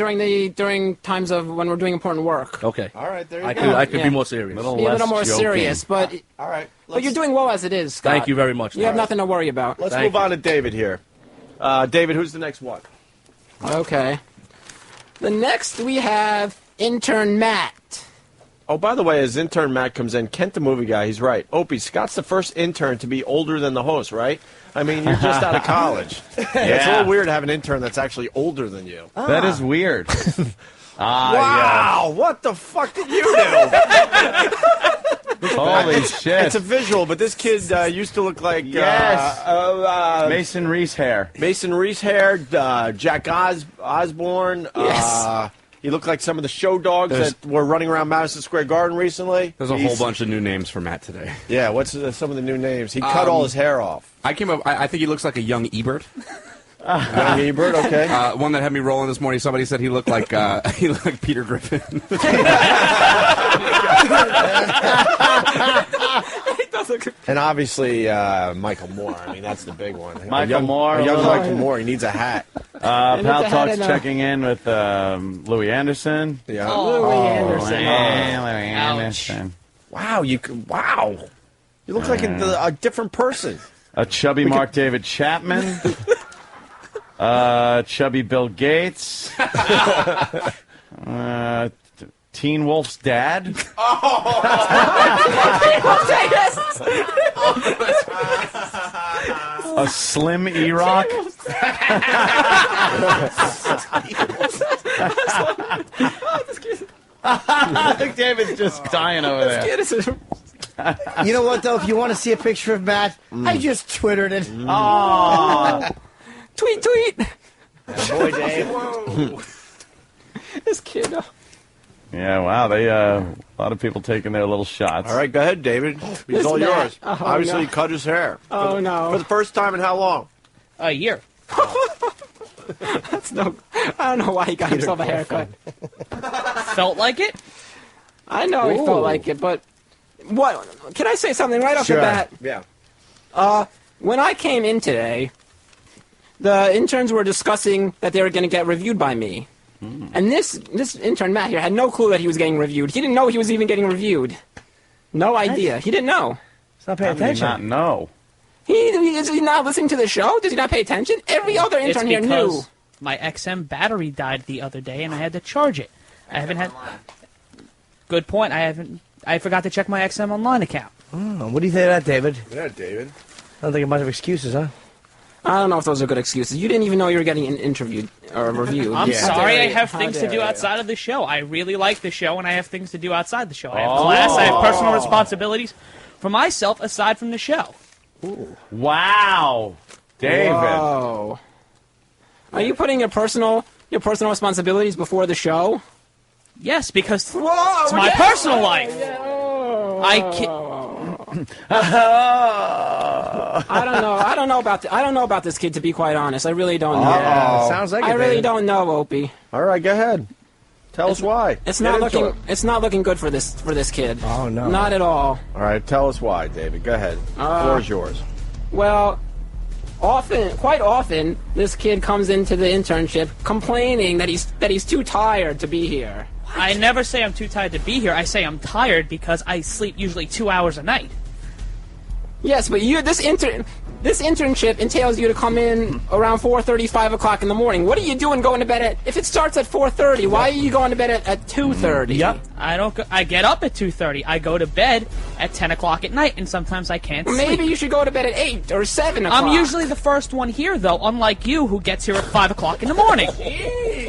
during times of when we're doing important work. Okay. All right, there you I go. could, I could Yeah. be more serious. Be a little less more joking. serious, but All right. you're doing well as it is, Scott. Thank you very much. You have nothing to worry about. Let's Thank move on to David here. David, who's the next one? Okay. The next we have intern Matt. Oh, by the way, as intern Matt comes in, Kent the movie guy, he's right. Opie, Scott's the first intern to be older than the host, right? I mean, you're just out of college. It's a little weird to have an intern that's actually older than you. That is weird. Wow, what the fuck did you do? Holy shit. It's a visual, but this kid used to look like Yes. Mason Reese hair. Mason Reese hair, Jack Osborne. Yes. He looked like some of the show dogs that were running around Madison Square Garden recently. There's a whole bunch of new names for Matt today. Yeah, what's some of the new names? He cut all his hair off. I came up. I think he looks like a young Ebert. Young Ebert, okay. One that had me rolling this morning. Somebody said he looked like Peter Griffin. And obviously Michael Moore. I mean, that's the big one. Michael Moore. A young Michael Moore. He needs a hat. Pal the hat Talk's and, checking in with Louis Anderson. Yeah. Louis Anderson. Louis Anderson. Wow, wow. You look like a different person. A chubby Mark David Chapman. Chubby Bill Gates. Teen Wolf's dad. A slim E-Rock. I think David's just dying over there. You know what, though? If you want to see a picture of Matt, I just Twittered it. Oh. Tweet. Boy, Dave. This kid. Yeah, wow. They a lot of people taking their little shots. All right, go ahead, David. He's all Matt. yours. Oh, Obviously, no. he cut his hair. Oh, no. For the first time in how long? A year. That's no. I don't know why he got himself a haircut. Felt like it? I know he felt like it, but what? Can I say something right off the bat? Yeah. When I came in today, the interns were discussing that they were going to get reviewed by me. And this intern, Matt, here, had no clue that he was getting reviewed. He didn't know he was even getting reviewed. No idea. He didn't know. He's not paying attention. Not know. Is he not listening to the show? Does he not pay attention? Every other intern here knew. My XM battery died the other day, and I had to charge it. I haven't had... Good point. I forgot to check my XM Online account. What do you think of that, David? Yeah, David. I don't think a bunch of excuses, huh? I don't know if those are good excuses. You didn't even know you were getting interviewed or reviewed. I'm Yeah. sorry, I How have things to dare do you. outside of the show. I really like the show, and I have things to do outside the show. I have class, I have personal responsibilities for myself aside from the show. Wow. David. Whoa. Are you putting your personal responsibilities before the show? Yes, because it's Whoa, my personal life. Oh. I don't know about this kid, to be quite honest. I really don't know. Yeah, sounds like it, I really David. don't know, Opie. All right, go ahead. Tell us why. It's Get not into looking. it. It's not looking good for this kid. Oh, no. Not at all. All right, tell us why, David. Go ahead. The floor is yours. Well, quite often, this kid comes into the internship complaining that he's too tired to be here. I never say I'm too tired to be here. I say I'm tired because I sleep usually 2 hours a night. Yes, but this internship entails you to come in around 4:30, 5 o'clock in the morning. What are you doing going to bed if it starts at 4:30? Why are you going to bed at 2:30? Yep. I get up at 2:30. I go to bed at 10 o'clock at night, and sometimes I can't sleep. Maybe you should go to bed at 8 or 7 o'clock. I'm usually the first one here, though, unlike you, who gets here at 5 o'clock in the morning.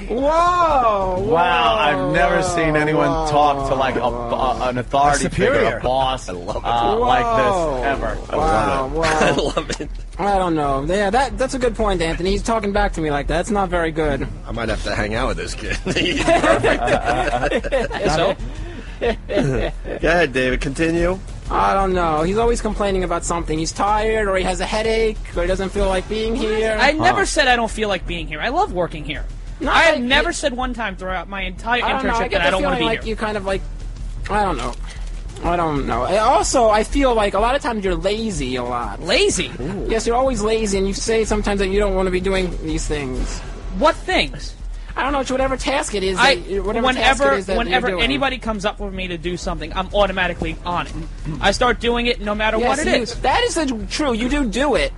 Whoa! Wow, I've never seen anyone talk to like an authority figure, superior. a boss, like Whoa. this ever. Wow. I love it. I don't know. Yeah, that's a good point, Anthony. He's talking back to me like that. That's not very good. I might have to hang out with this kid. So, Go ahead, David. Continue. I don't know. He's always complaining about something. He's tired, or he has a headache, or he doesn't feel like being here. I never said I don't feel like being here. I love working here. No, I have like, never said one time throughout my entire I don't know. I internship get that I the don't want to feeling be like here. you kind of like. I don't know. I don't know. Also, I feel like a lot of times you're lazy a lot. Lazy? Yes, you're always lazy, and you say sometimes that you don't want to be doing these things. What things? I don't know. It's whatever task it is. Whenever anybody comes up with me to do something, I'm automatically on it. I start doing it no matter what it is. That is true. You do it,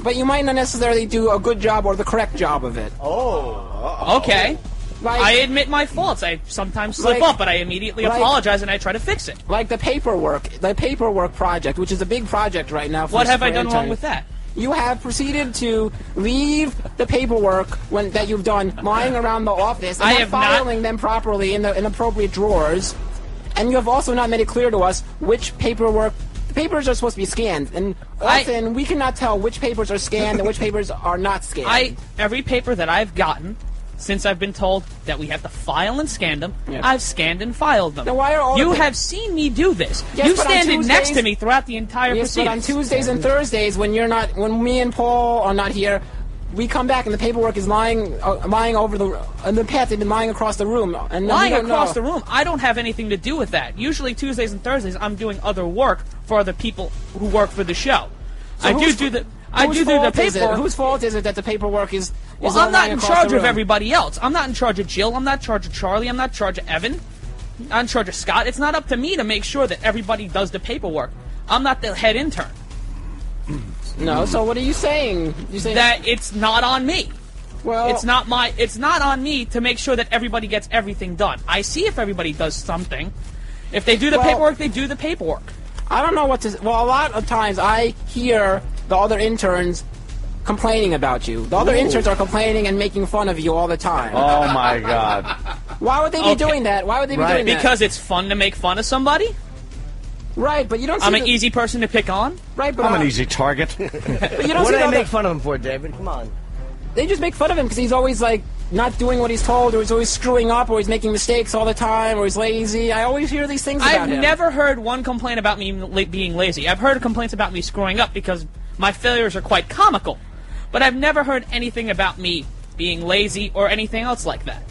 but you might not necessarily do a good job or the correct job of it. Okay. Like, I admit my faults. I sometimes slip Like- up, but I immediately like- apologize and I try to fix it. like the paperwork project, which is a big project right now. What have I done wrong interns. with that? You have proceeded to leave the paperwork that you've done lying around the office and I not have not- filing them properly in appropriate drawers. And you have also not made it clear to us which paperwork. The papers are supposed to be scanned, and often we cannot tell which papers are scanned and which papers are not scanned. Every paper that I've gotten, since I've been told that we have to file and scan them, Yes. I've scanned and filed them. Then why are all you the pa- have seen me do this. Yes, You but on standing next Tuesdays- to me throughout the entire Yes, but on proceedings. Tuesdays and Thursdays, when me and Paul are not here, we come back and the paperwork is lying over the path. They've been lying across the room. And Lying we don't across know. the room, I don't have anything to do with that. Usually Tuesdays and Thursdays, I'm doing other work for other people who work for the show. So I whose do the fault is it? paperwork. Whose fault is it that the paperwork is? Well, I'm not in charge of everybody else. I'm not in charge of Jill. I'm not in charge of Charlie. I'm not in charge of Evan. I'm not in charge of Scott. It's not up to me to make sure that everybody does the paperwork. I'm not the head intern. No. So what are you saying? You saying That it's not on me. Well, It's not on me to make sure that everybody gets everything done. I see if everybody does something. If they do the paperwork, they do the paperwork. I don't know what to. Well, a lot of times I hear the other interns complaining about you. The other interns are complaining and making fun of you all the time. Oh my God! Why would they be doing that? Why would they be doing that? Because it's fun to make fun of somebody. Right, but you don't. I'm an easy person to pick on. Right, but I'm an easy target. But you don't What see do they the make other- fun of him for, David? Come on. They just make fun of him because he's always like not doing what he's told, or he's always screwing up, or he's making mistakes all the time, or he's lazy. I always hear these things about I've him. never heard one complaint about me being lazy. I've heard complaints about me screwing up because my failures are quite comical. But I've never heard anything about me being lazy or anything else like that.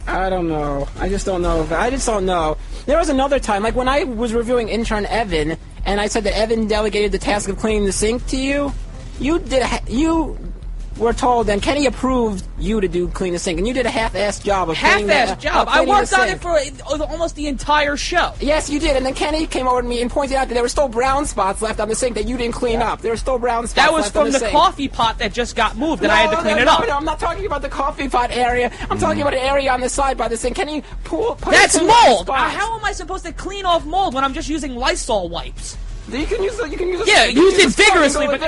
I don't know. I just don't know. I just don't know. There was another time, like when I was reviewing intern Evan, and I said that Evan delegated the task of cleaning the sink to you. You were told, and Kenny approved you to clean the sink, and you did a half-assed job of cleaning Half-assed job. of I cleaning worked the on sink. it for almost the entire show. Yes, you did, and then Kenny came over to me and pointed out that there were still brown spots left on the sink that you didn't clean up. There were still brown spots That was left on from the the sink. coffee pot that just got moved, and I had to clean it up. No, I'm not talking about the coffee pot area. I'm talking about an area on the side by the sink. Can you put That's it in the mold. spots? How am I supposed to clean off mold when I'm just using Lysol wipes? You can use it. Yeah, use it vigorously, but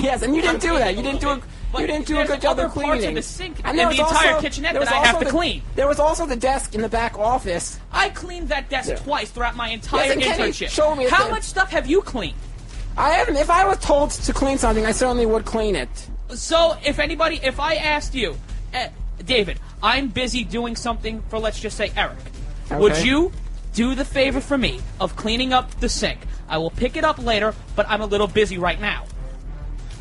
yes, and you didn't do that. You didn't do a good job other of parts cleaning. of the sink And and there the was entire also- kitchenette there that was I have also to the- clean. There was also the desk in the back office. I cleaned that desk twice throughout my entire and Kenny internship. showed me How that- much stuff have you cleaned? I haven't. If I was told to clean something, I certainly would clean it. So, if I asked you, David, I'm busy doing something for, let's just say, Eric. Would Okay. you do the favor for me of cleaning up the sink? I will pick it up later, but I'm a little busy right now.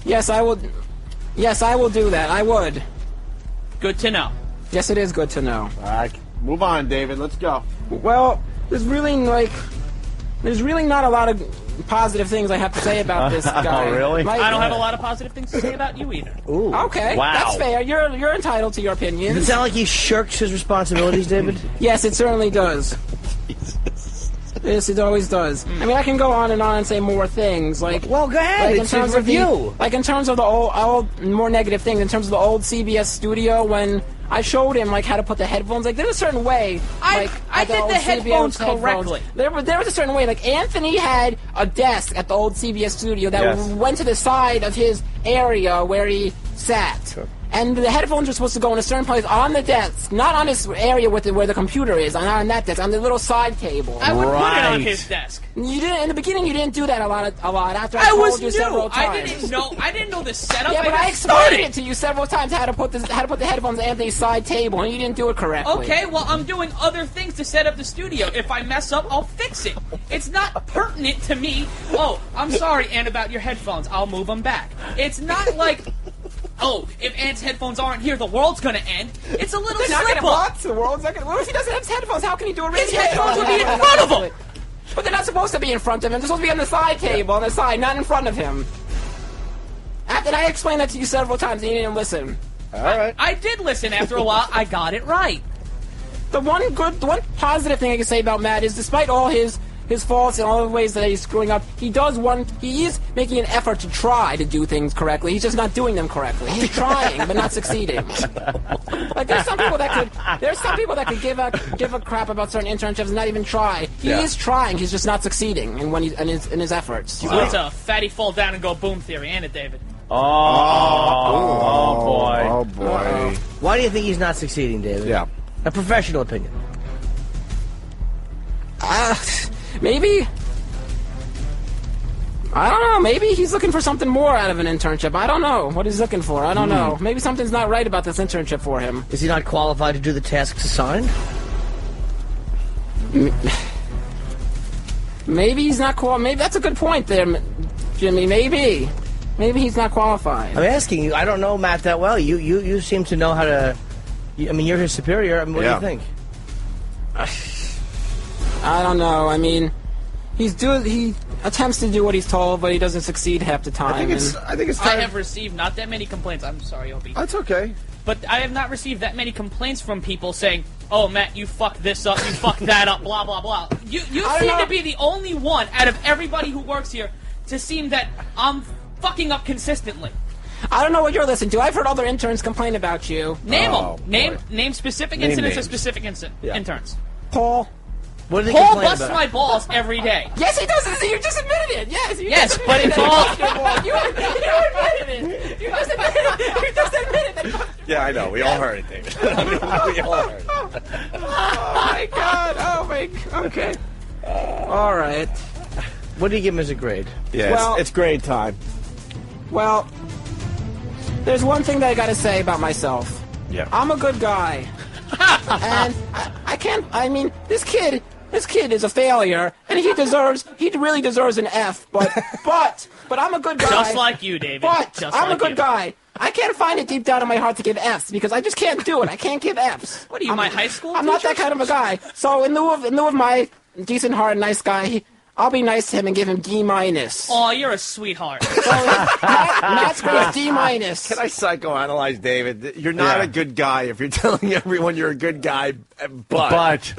Yes, I will. Yes, I will do that. I would. Good to know. Yes, it is good to know. All right, move on, David. Let's go. Well, there's really not a lot of positive things I have to say about this guy. Oh, really? I don't have a lot of positive things to say about you either. Ooh. Okay, Wow. that's fair. You're entitled to your opinion. Does it sound like he shirks his responsibilities, David? Yes, it certainly does. Yes, it always does. I mean, I can go on and say more things, like Well, go ahead. like in It's a terms of review. like in terms of the old more negative things, in terms of the old CBS studio when I showed him like how to put the headphones. Like there's a certain way. I at did old the headphones CBS correctly. There was a certain way. Like Anthony had a desk at the old CBS studio that Yes. went to the side of his area where he sat. And the headphones are supposed to go in a certain place on the desk, not on this area where the computer is, not on that desk, on the little side table. I would put it on Right. his desk. You didn't in the beginning. You didn't do that a lot. After I I told was you new. several I times. didn't know the setup. Yeah, but I just explained started. it to you several times how to put the headphones on Anthony's side table, and you didn't do it correctly. Okay, well, I'm doing other things to set up the studio. If I mess up, I'll fix it. It's not pertinent to me. Oh, I'm sorry, Ann, about your headphones. I'll move them back. It's not like, oh, if Ann's headphones aren't here, the world's gonna end. It's a little They're not slip gonna up. what? The world's not gonna. What if he doesn't have his headphones? How can he do a radio? His headphones would be in front of him. But they're not supposed to be in front of him. They're supposed to be on the side table, on the side, not in front of him. After I explained that to you several times, and you didn't listen. All right. I did listen after a while. I got it right. The one positive thing I can say about Matt is, despite all his faults and all the ways that he's screwing up, he is making an effort to try to do things correctly. He's just not doing them correctly. He's trying, but not succeeding. Like there's some people that could give a crap about certain internships and not even try. He is trying. He's just not succeeding in his efforts. It's a fatty fall down and go boom theory, ain't it, David? Oh boy. Oh boy. Why do you think he's not succeeding, David? Yeah. A professional opinion. Maybe. I don't know. Maybe he's looking for something more out of an internship. I don't know what he's looking for. I don't know. Maybe something's not right about this internship for him. Is he not qualified to do the tasks assigned? Maybe he's not qualified. Maybe that's a good point there, Jimmy. Maybe he's not qualified. I'm asking you. I don't know Matt that well. You seem to know how to. I mean, you're his superior. I mean, what do you think? I don't know. I mean, he attempts to do what he's told, but he doesn't succeed half the time. I think it's I time. have received not that many complaints. I'm sorry, Opie. That's okay. But I have not received that many complaints from people saying, "Oh, Matt, you fucked this up, you fucked that up, blah blah blah." You seem to be the only one out of everybody who works here to seem that I'm fucking up consistently. I don't know what you're listening to. I've heard other interns complain about you. Name them. Name specific incidents of specific interns. Paul. What do they Paul complain busts about? my balls every day. Yes, he does. You just admitted it. Yes. Yes, but it's all. You admitted it. You just admitted it. Yeah, I know. We all heard it, David. We all heard it. Oh my God. Oh my. Okay. All right. What do you give him as a grade? Yeah, Well- it's grade time. Well, there's one thing that I got to say about myself. Yeah. I'm a good guy. And I can't. I mean, this kid is a failure, and he really deserves an F. But I'm a good guy. Just like you, David. But Just I'm like a good you. guy. I can't find it deep down in my heart to give Fs because I just can't do it. I can't give Fs. What are you, my high school I'm not that teacher? kind of a guy. So in lieu of my decent heart, nice guy, I'll be nice to him and give him D-. Oh, you're a sweetheart. So Matt's grade D-. Can I psychoanalyze David? You're not a good guy if you're telling everyone you're a good guy, But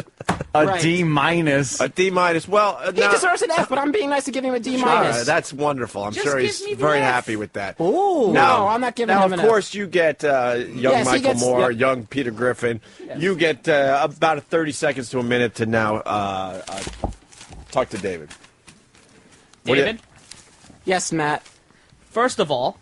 a Right. D-. a D-. Well, He deserves an F, but I'm being nice to give him a D-. That's wonderful. I'm Just sure give he's me the very F. happy with that. Ooh. No, I'm not giving now, him an of F. course, you get young Yes, he Michael gets- Moore, yep. young Peter Griffin. You get about 30 seconds to a minute to now talk to David. What do you- David, Yes, Matt. first of all,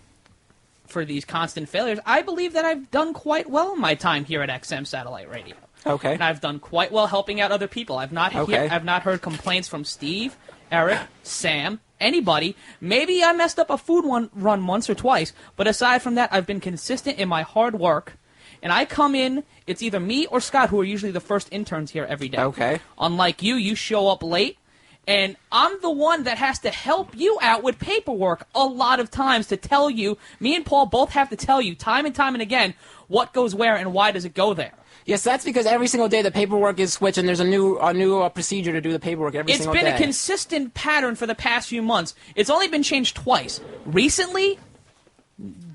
for these constant failures, I believe that I've done quite well in my time here at XM Satellite Radio. Okay. And I've done quite well helping out other people. I've not heard complaints from Steve, Eric, Sam, anybody. Maybe I messed up a food run once or twice, but aside from that, I've been consistent in my hard work. And I come in, it's either me or Scott who are usually the first interns here every day. Okay. Unlike you, you show up late. And I'm the one that has to help you out with paperwork a lot of times to tell you, me and Paul both have to tell you time and time and again what goes where and why does it go there. Yes, that's because every single day the paperwork is switched, and there's a new procedure to do the paperwork every It's single been day. a consistent pattern for the past few months. It's only been changed twice. Recently,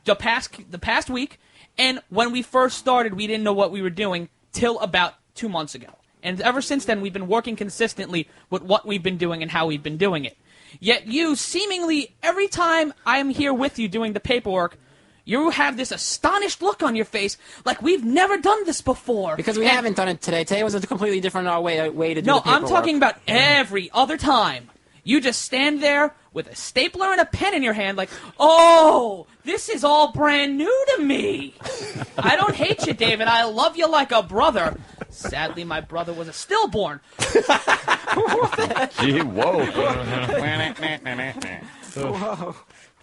the past week, and when we first started, we didn't know what we were doing till about 2 months ago. And ever since then, we've been working consistently with what we've been doing and how we've been doing it. Yet you, seemingly, every time I am here with you doing the paperwork, you have this astonished look on your face, like we've never done this before. Because we haven't done it today. Today was a completely different way to do the No, paperwork. I'm talking about every other time. You just stand there with a stapler and a pen in your hand like, oh, this is all brand new to me. I don't hate you, David. I love you like a brother. Sadly, my brother was a stillborn. Gee, whoa.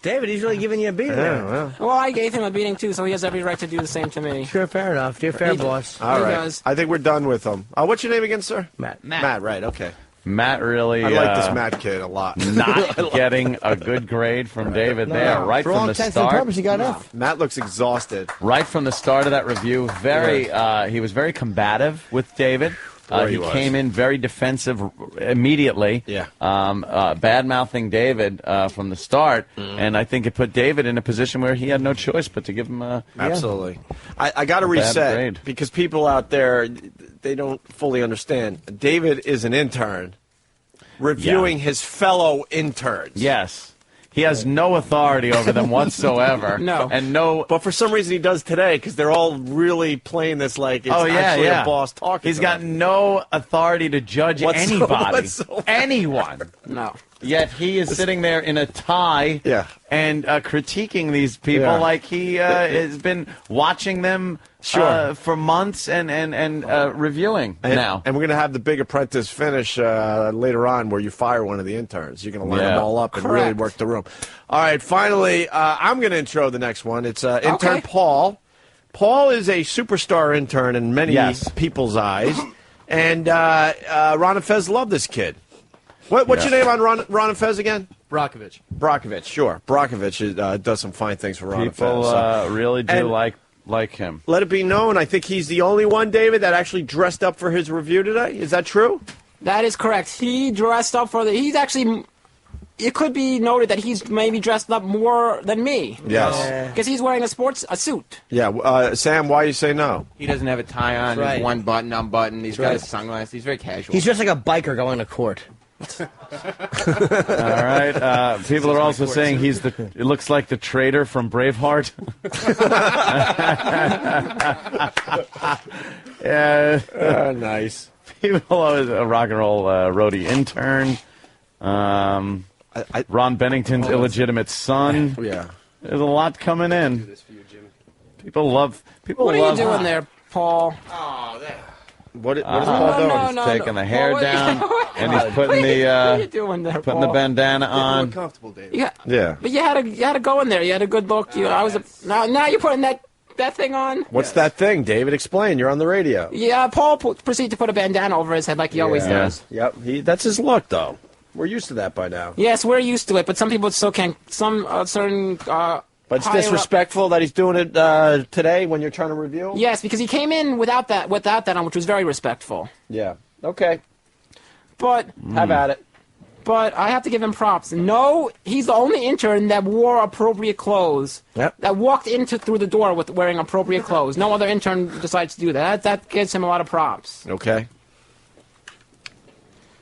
David, he's really giving you a beating now. Well, I gave him a beating too, so he has every right to do the same to me. Sure, fair enough. You're fair, boss. All He right. does. I think we're done with him. What's your name again, sir? Matt. Matt, right, okay. Matt really I like this Matt kid a lot. not getting a good grade from David there right For from all the intents and start. purposes, he got F. Matt looks exhausted. Right from the start of that review, he was very combative with David. He was. came in very defensive immediately. Yeah. Bad-mouthing David from the start, and I think it put David in a position where he had no choice but to give him a Absolutely. I got to A bad reset grade. because people out there, they don't fully understand. David is an intern reviewing his fellow interns. Yes. He has no authority over them whatsoever. No. And no. But for some reason he does today because they're all really playing this like it's actually a boss talking He's to got them. no authority to judge anybody. whatsoever. Anyone. No. Yet he is sitting there in a tie and critiquing these people like he has been watching them for months and reviewing now. And we're going to have the Big Apprentice finish later on where you fire one of the interns. You're going to line them all up and really work the room. All right, finally, I'm going to intro the next one. It's intern Paul. Paul is a superstar intern in many people's eyes. And Ron and Fez love this kid. What's your name on Ron and Fez again? Brockovich. Brockovich, sure. Brockovich does some fine things for Ron and Fez. People really do And like him. let it be known, I think he's the only one, David, that actually dressed up for his review today. Is that true? That is correct. He dressed up for he's actually... It could be noted that he's maybe dressed up more than me. Yes. Because he's wearing a suit. Yeah. Sam, why you say no? He doesn't have a tie on. Right. There's one button unbuttoned. He's got his sunglasses. He's very casual. He's just like a biker going to court. All right. People are also saying it looks like the traitor from Braveheart. Yeah. Nice. People always a rock and roll roadie intern. Ron Bennington's illegitimate son. Yeah. There's a lot coming in. People love. What are you doing there, Paul? Oh, what is Paul doing? He's taking the hair down, and he's putting what are you doing there, putting the Paul? bandana on. Comfortable, David. Yeah. But you had to go in there. You had a good look. Now you're putting that thing on. What's that thing, David? Explain. You're on the radio. Yeah, Paul proceeded to put a bandana over his head like he always does. Yep. That's his look, though. We're used to that by now. Yes, we're used to it, but some people still can't. Some certain. But it's disrespectful that he's doing it today when you're trying to review him? Yes, because he came in without that on, which was very respectful. Yeah. Okay. But have at it. But I have to give him props. No, he's the only intern that wore appropriate clothes. Yep. That walked through the door with wearing appropriate clothes. No other intern decides to do that. That gives him a lot of props. Okay.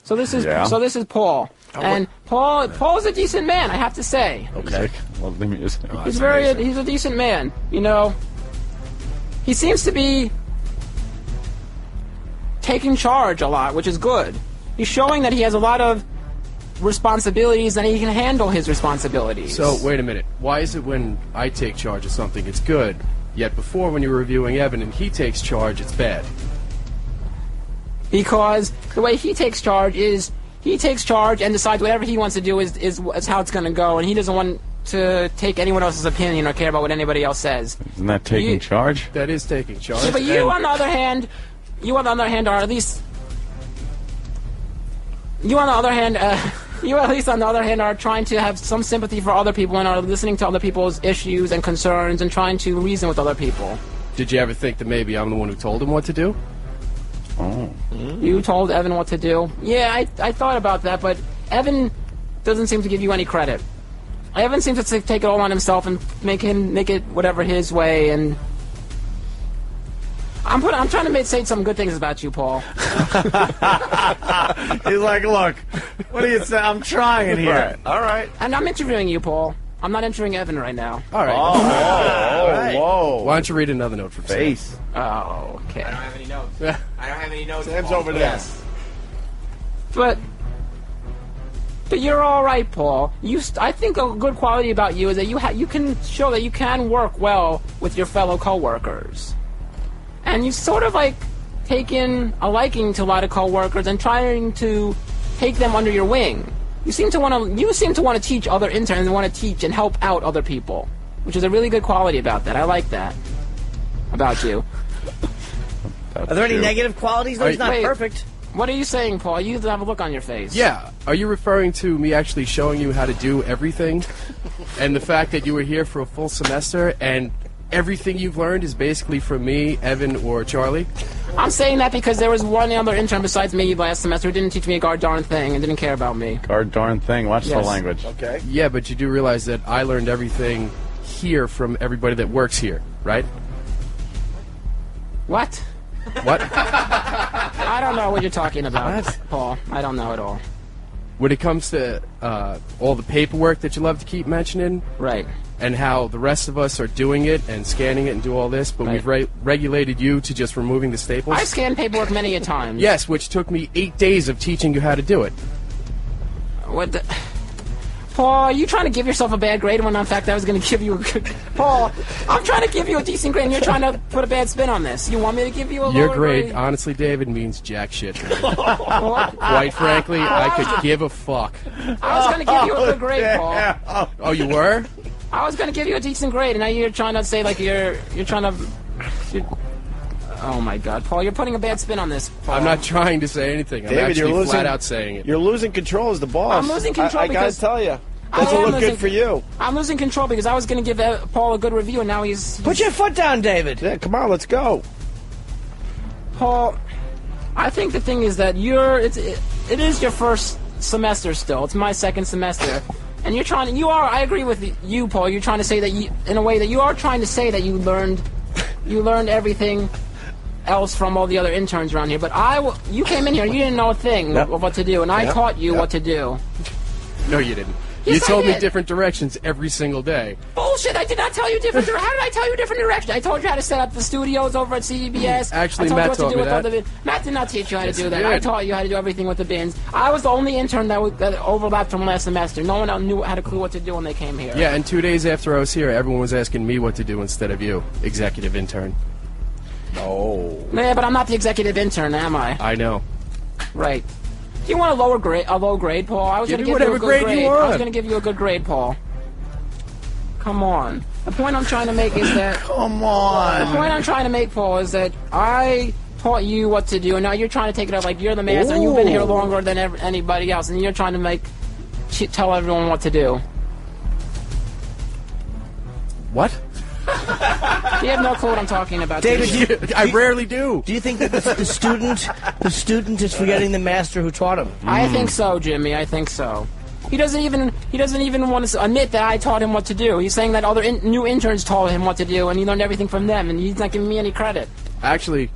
So this is Paul. And Paul's a decent man, I have to say. Okay. Love the music. He's a decent man. You know, he seems to be taking charge a lot, which is good. He's showing that he has a lot of responsibilities and he can handle his responsibilities. So, wait a minute. Why is it when I take charge of something, it's good, yet before when you were reviewing Evan and he takes charge, it's bad? Because the way he takes charge is he takes charge and decides whatever he wants to do is how it's going to go, and he doesn't want to take anyone else's opinion or care about what anybody else says. Isn't that taking charge? That is taking charge. Yeah, but you, on the other hand, are at least... You, on the other hand, are trying to have some sympathy for other people and are listening to other people's issues and concerns and trying to reason with other people. Did you ever think that maybe I'm the one who told him what to do? Oh. You told Evan what to do? Yeah, I thought about that, but Evan doesn't seem to give you any credit. Evan seems to take it all on himself and make it whatever his way, and... I'm trying to say some good things about you, Paul. He's like, look, what do you say? I'm trying here. Right. All right. And I'm interviewing you, Paul. I'm not interviewing Evan right now. All right. Whoa. Why don't you read another note from Face. Oh, okay. I don't have any notes. I don't have any notes. Sam's over there. But you're all right, Paul. I think a good quality about you is that you can show that you can work well with your fellow coworkers. And you sort of like taken a liking to a lot of coworkers and trying to take them under your wing. You seem to want to teach other interns and want to teach and help out other people, which is a really good quality about that. I like that about you. Are there any negative qualities? No, he's not Wait, perfect. What are you saying, Paul? You have a look on your face. Yeah. Are you referring to me actually showing you how to do everything? And the fact that you were here for a full semester and everything you've learned is basically from me, Evan, or Charlie? I'm saying that because there was one other intern besides me last semester who didn't teach me a god darn thing and didn't care about me. God darn thing. Watch the Yes. language. Okay. Yeah, but you do realize that I learned everything here from everybody that works here, right? What? What? I don't know what you're talking about, Paul. I don't know at all. When it comes to all the paperwork that you love to keep mentioning, Right. and how the rest of us are doing it and scanning it and do all this, but we've regulated you to just removing the staples? I've scanned paperwork many a time. Yes, which took me 8 days of teaching you how to do it. What the... Paul, are you trying to give yourself a bad grade when in fact I was going to give you a good... Paul, I'm trying to give you a decent grade and you're trying to put a bad spin on this. You want me to give you a lower Your grade, grade? honestly, David, means jack shit. What? Quite frankly, I could give a fuck. I was going to give you a good grade, Paul. Oh, you were? I was going to give you a decent grade, and now you're trying to say, like, you're trying to... Oh, my God. Paul, you're putting a bad spin on this, Paul. I'm not trying to say anything. I'm David, actually you're losing, flat out saying it. You're losing control as the boss. I'm losing control I because... gotta tell you. Doesn't look good for you. I'm losing control because I was going to give Paul a good review, and now he's... Put your foot down, David. Yeah, come on, let's go. Paul, I think the thing is that it is your first semester still. It's my second semester. And I agree with you, Paul. You're trying to say that in a way that you are trying to say that you learned everything else from all the other interns around here, but you came in here, you didn't know a thing of what to do, and I taught you what to do. No, you didn't. Yes, you told I me did. different directions every single day. Bullshit! I did not tell you different. How did I tell you different directions? I told you how to set up the studios over at CBS. Actually, I told Matt you what to taught do me with all that. the Matt did not teach you how to do that. he I did. taught you how to do everything with the bins. I was the only intern that overlapped from last semester. No one else had a clue what to do when they came here. Yeah, and 2 days after I was here, everyone was asking me what to do instead of you, executive intern. Oh. Yeah, but I'm not the executive intern, am I? I know. Right. Do you want a low grade, Paul? I was Give going to me give you a whatever good grade grade. you I was want. going to give you a good grade, Paul. Come on. The point I'm trying to make is that. Come on. The point I'm trying to make, Paul, is that I taught you what to do, and now you're trying to take it up like you're the master, and you've been here longer than anybody else, and you're trying to tell everyone what to do. What? You have no clue what I'm talking about. David, I rarely do. Do you think that the student is forgetting the master who taught him? I think so, Jimmy. I think so. He doesn't even want to admit that I taught him what to do. He's saying that other new interns taught him what to do, and he learned everything from them, and he's not giving me any credit. Actually,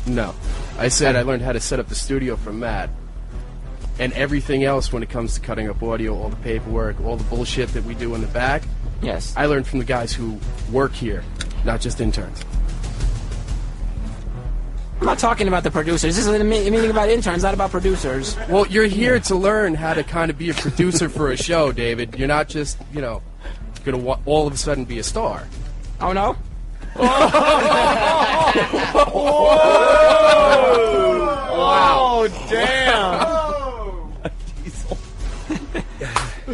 no. I said I learned how to set up the studio from Matt. And everything else when it comes to cutting up audio, all the paperwork, all the bullshit that we do in the back. Yes. I learned from the guys who work here, not just interns. I'm not talking about the producers. This is a meeting about interns, not about producers. Well, you're here to learn how to kind of be a producer for a show, David. You're not just, going to all of a sudden be a star. Oh, no? Oh, damn.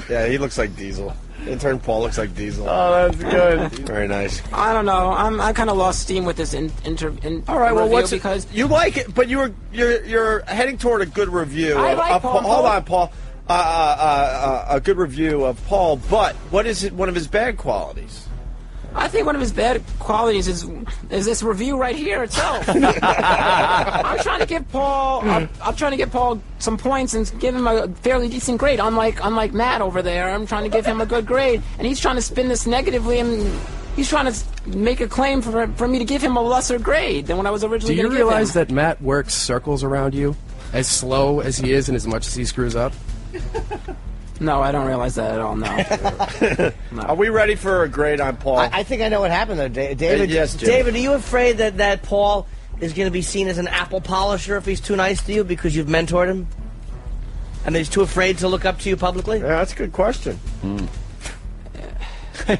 Yeah, he looks like Diesel. Intern Paul looks like Diesel. Oh, that's good. Very nice. I don't know. I kind of lost steam with this All right, well, review because you like it, but you're heading toward a good review. I like Paul. Hold on, Paul. A good review of Paul, but what is one of his bad qualities? I think one of his bad qualities is this review right here itself. I'm trying to give Paul some points and give him a fairly decent grade. Unlike Matt over there, I'm trying to give him a good grade, and he's trying to spin this negatively, and he's trying to make a claim for me to give him a lesser grade than what I was originally going to give him. Do you realize that Matt works circles around you, as slow as he is and as much as he screws up? No, I don't realize that at all, no. Are we ready for a grade on Paul? I think I know what happened, though, David. Yes, Jimmy. David, are you afraid that Paul is going to be seen as an apple polisher if he's too nice to you because you've mentored him? And he's too afraid to look up to you publicly? Yeah, that's a good question.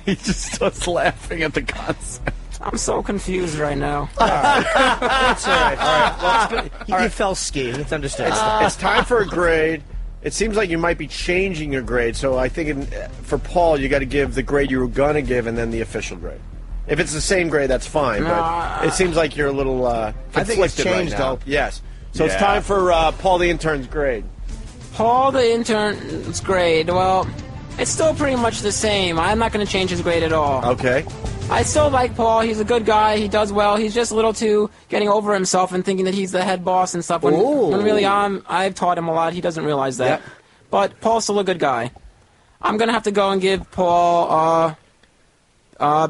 He just starts laughing at the concept. I'm so confused right now. That's all right. Well, you fell skiing. It's understood. It's time for a grade. It seems like you might be changing your grade, so I think for Paul, you got to give the grade you were going to give and then the official grade. If it's the same grade, that's fine, but it seems like you're a little conflicted I think it's changed, right now. though. Yes. So it's time for Paul the intern's grade. Paul the intern's grade, well, it's still pretty much the same. I'm not going to change his grade at all. Okay. I still like Paul. He's a good guy. He does well. He's just a little too getting over himself and thinking that he's the head boss and stuff. When really I've taught him a lot. He doesn't realize that. Yep. But Paul's still a good guy. I'm going to have to go and give Paul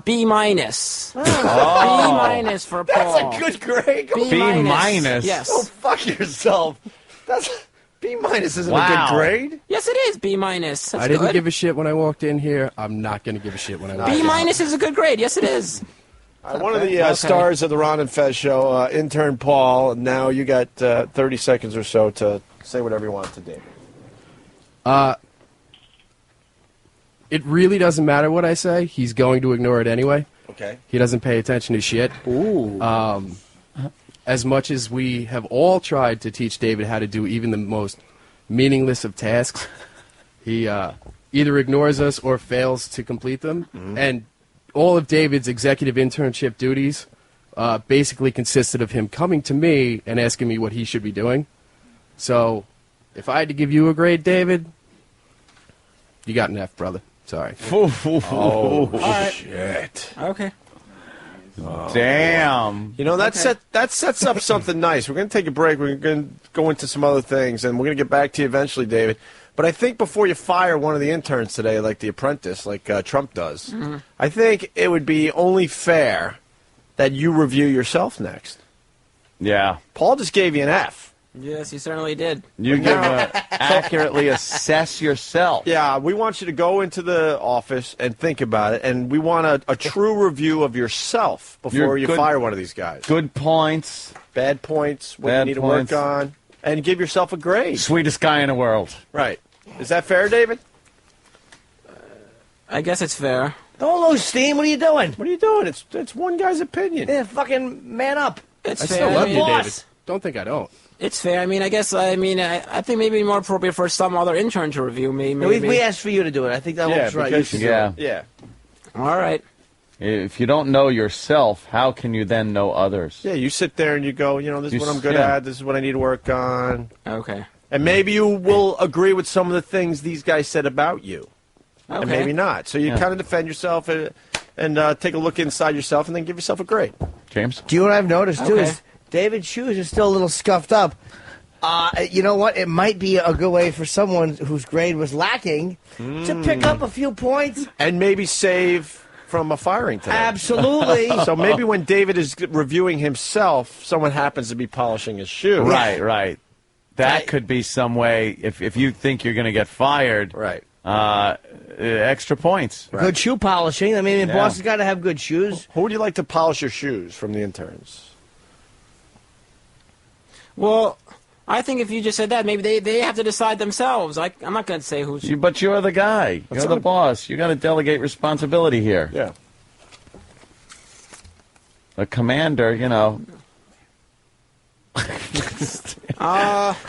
B minus. B minus for Paul. That's a good grade. B minus? Yes. Oh, fuck yourself. B minus isn't a good grade. Yes, it is B minus. I didn't give a shit when I walked in here. I'm not going to give a shit when I walk in. B minus is a good grade. Yes, it is. One of the stars of the Ron and Fez show, intern Paul. Now you got 30 seconds or so to say whatever you want to David. It really doesn't matter what I say. He's going to ignore it anyway. Okay. He doesn't pay attention to shit. As much as we have all tried to teach David how to do even the most meaningless of tasks, he either ignores us or fails to complete them. And all of David's executive internship duties basically consisted of him coming to me and asking me what he should be doing. So if I had to give you a grade, David, you got an F, brother. Sorry. Shit. Okay. Damn. You know, that sets up something nice. We're going to take a break. We're going to go into some other things, and we're going to get back to you eventually, David. But I think before you fire one of the interns today, like The Apprentice, like Trump does, I think it would be only fair that you review yourself next. Yeah. Paul just gave you an F. Yes, he certainly did. You give accurately assess yourself. Yeah, we want you to go into the office and think about it, and we want a true review of yourself before you fire one of these guys. Good points. Bad points, what you need to work on, and give yourself a grade. Sweetest guy in the world. Right. Is that fair, David? I guess it's fair. Don't lose steam. What are you doing? What are you doing? It's one guy's opinion. Yeah, fucking man up. It's I fair. still love you, boss. David. Don't think I don't. It's fair. I mean, I think maybe more appropriate for some other intern to review me. Maybe. We asked for you to do it. I think that looks right. You should do it. Yeah. All right. If you don't know yourself, how can you then know others? Yeah, you sit there and you go, this is what I'm good at, this is what I need to work on. Okay. And maybe you will agree with some of the things these guys said about you. Okay. And maybe not. So you kind of defend yourself and take a look inside yourself and then give yourself a grade. James? Do you know what I've noticed, too, is David's shoes are still a little scuffed up. You know what? It might be a good way for someone whose grade was lacking to pick up a few points. And maybe save from a firing today. Absolutely. So maybe when David is reviewing himself, someone happens to be polishing his shoe. Right. That could be some way, if you think you're going to get fired, right? Extra points. Right. Good shoe polishing. I mean, boss has got to have good shoes. Who would you like to polish your shoes from the interns? Well, I think if you just said that, maybe they have to decide themselves. I'm not going to say who's... But you're the guy. You're the boss. You got to delegate responsibility here. Yeah. The commander,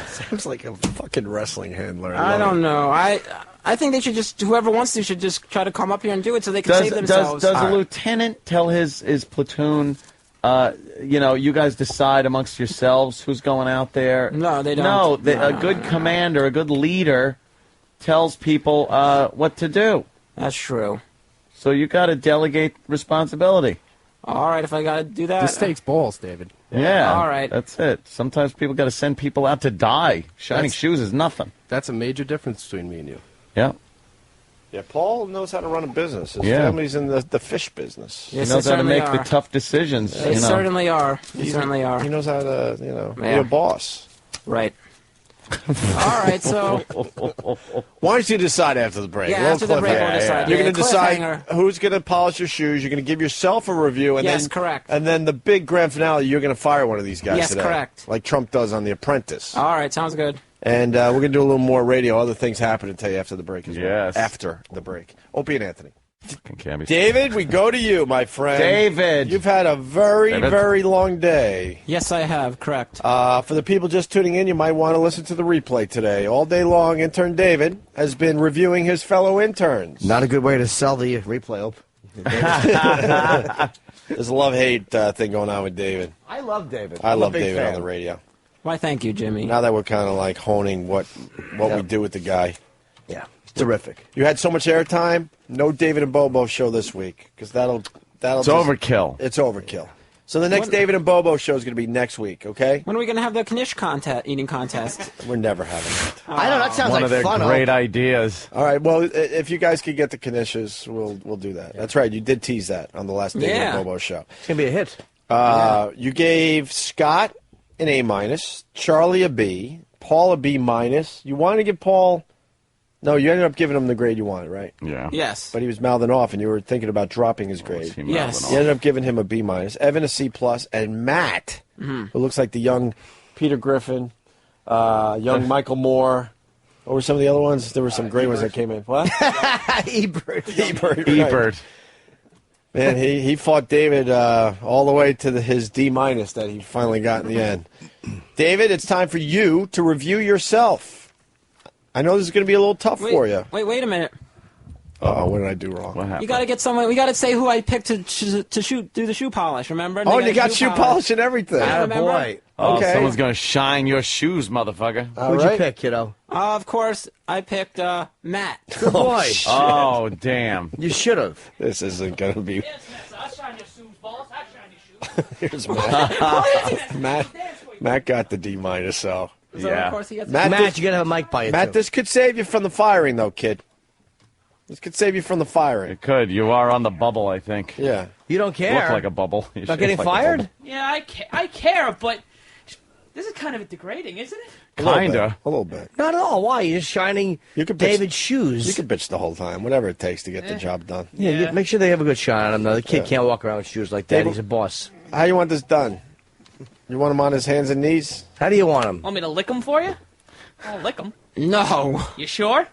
Sounds like a fucking wrestling handler. I don't know. I think they should just, whoever wants to should just try to come up here and do it so they can save themselves. Does a lieutenant tell his platoon, you guys decide amongst yourselves who's going out there? No, they don't. No, a good commander, a good leader tells people what to do. That's true. So you got to delegate responsibility. All right, if I got to do that. This takes balls, David. Yeah. All right. That's it. Sometimes people got to send people out to die. Shining shoes is nothing. That's a major difference between me and you. Yeah. Yeah, Paul knows how to run a buzz's His family's in the fish business. Yes, he knows how to make are. the tough decisions. They certainly are. They certainly are. He knows how to, be a boss. Right. All right, so... Why don't you decide after the break? Yeah, after the break we'll decide. You're going to decide who's going to polish your shoes. You're going to give yourself a review. And yes, correct. And then the big grand finale, you're going to fire one of these guys today. Yes, correct. Like Trump does on The Apprentice. All right, sounds good. And we're going to do a little more radio. Other things happen to tell you after the break as well. Yes. After the break. Opie and Anthony. Cabby. David, we go to you, my friend. David. You've had a very long day. Yes, I have, correct. For the people just tuning in, you might want to listen to the replay today. All day long, Intern David has been reviewing his fellow interns. Not a good way to sell the replay, Ope. There's a love-hate thing going on with David. I love David. I love David on the radio. Why, thank you, Jimmy. Now that we're kind of like honing what we do with the guy. Yeah, it's terrific. You had so much airtime. No David and Bobo show this week because that'll. It's overkill. It's overkill. So the next David and Bobo show is going to be next week. Okay. When are we going to have the Knish eating contest? We're never having it. I know that sounds One like of their fun. great ideas. All right. Well, if you guys could get the Knishes, we'll do that. That's right. You did tease that on the last David and Bobo show. It's gonna be a hit. You gave Scott an A-, Charlie a B, Paul a B-. You wanted to give Paul... No, you ended up giving him the grade you wanted, right? Yeah. Yes. But he was mouthing off, and you were thinking about dropping his grade. Yes. You ended up giving him a B-, Evan a C+, and Matt, who looks like the young Peter Griffin, young Michael Moore. What were some of the other ones? There were some great ones that came in. What? Ebert. Ebert. Man, he fought David all the way to his D- that he finally got in the end. David, it's time for you to review yourself. I know this is going to be a little tough for you. Wait a minute. Oh, what did I do wrong? What happened? You got to get someone. We got to say who I picked to do the shoe polish. Remember? Oh, you got shoe polish and everything. Boy. Oh, Okay. someone's going to shine your shoes, motherfucker. All Who'd right. you pick, kiddo? Of course, I picked Matt. Good boy. Oh, damn. You should have. This isn't going to be... Yes, Matt, I'll shine your shoes, boss. I'll shine your shoes. Here's Matt. Matt got the D-, so... So Yeah. of course he gets Matt, you gotta have a mic by you. Matt, too. this could save you from the firing, though, kid. This could save you from the firing. It could. You are on the bubble, I think. Yeah. You don't care. Look like a bubble. You Not shape getting like a fired? bubble. Yeah, I care, but This is kind of degrading, isn't it? Kinda. A little bit. Not at all. Why? You're just shining David's shoes. You can bitch the whole time, whatever it takes to get the job done. Yeah, make sure they have a good shine on them. Though. The kid can't walk around with shoes like that. He's a boss. How you want this done? You want him on his hands and knees? How do you want him? Want me to lick them for you? I'll lick them. No. You sure?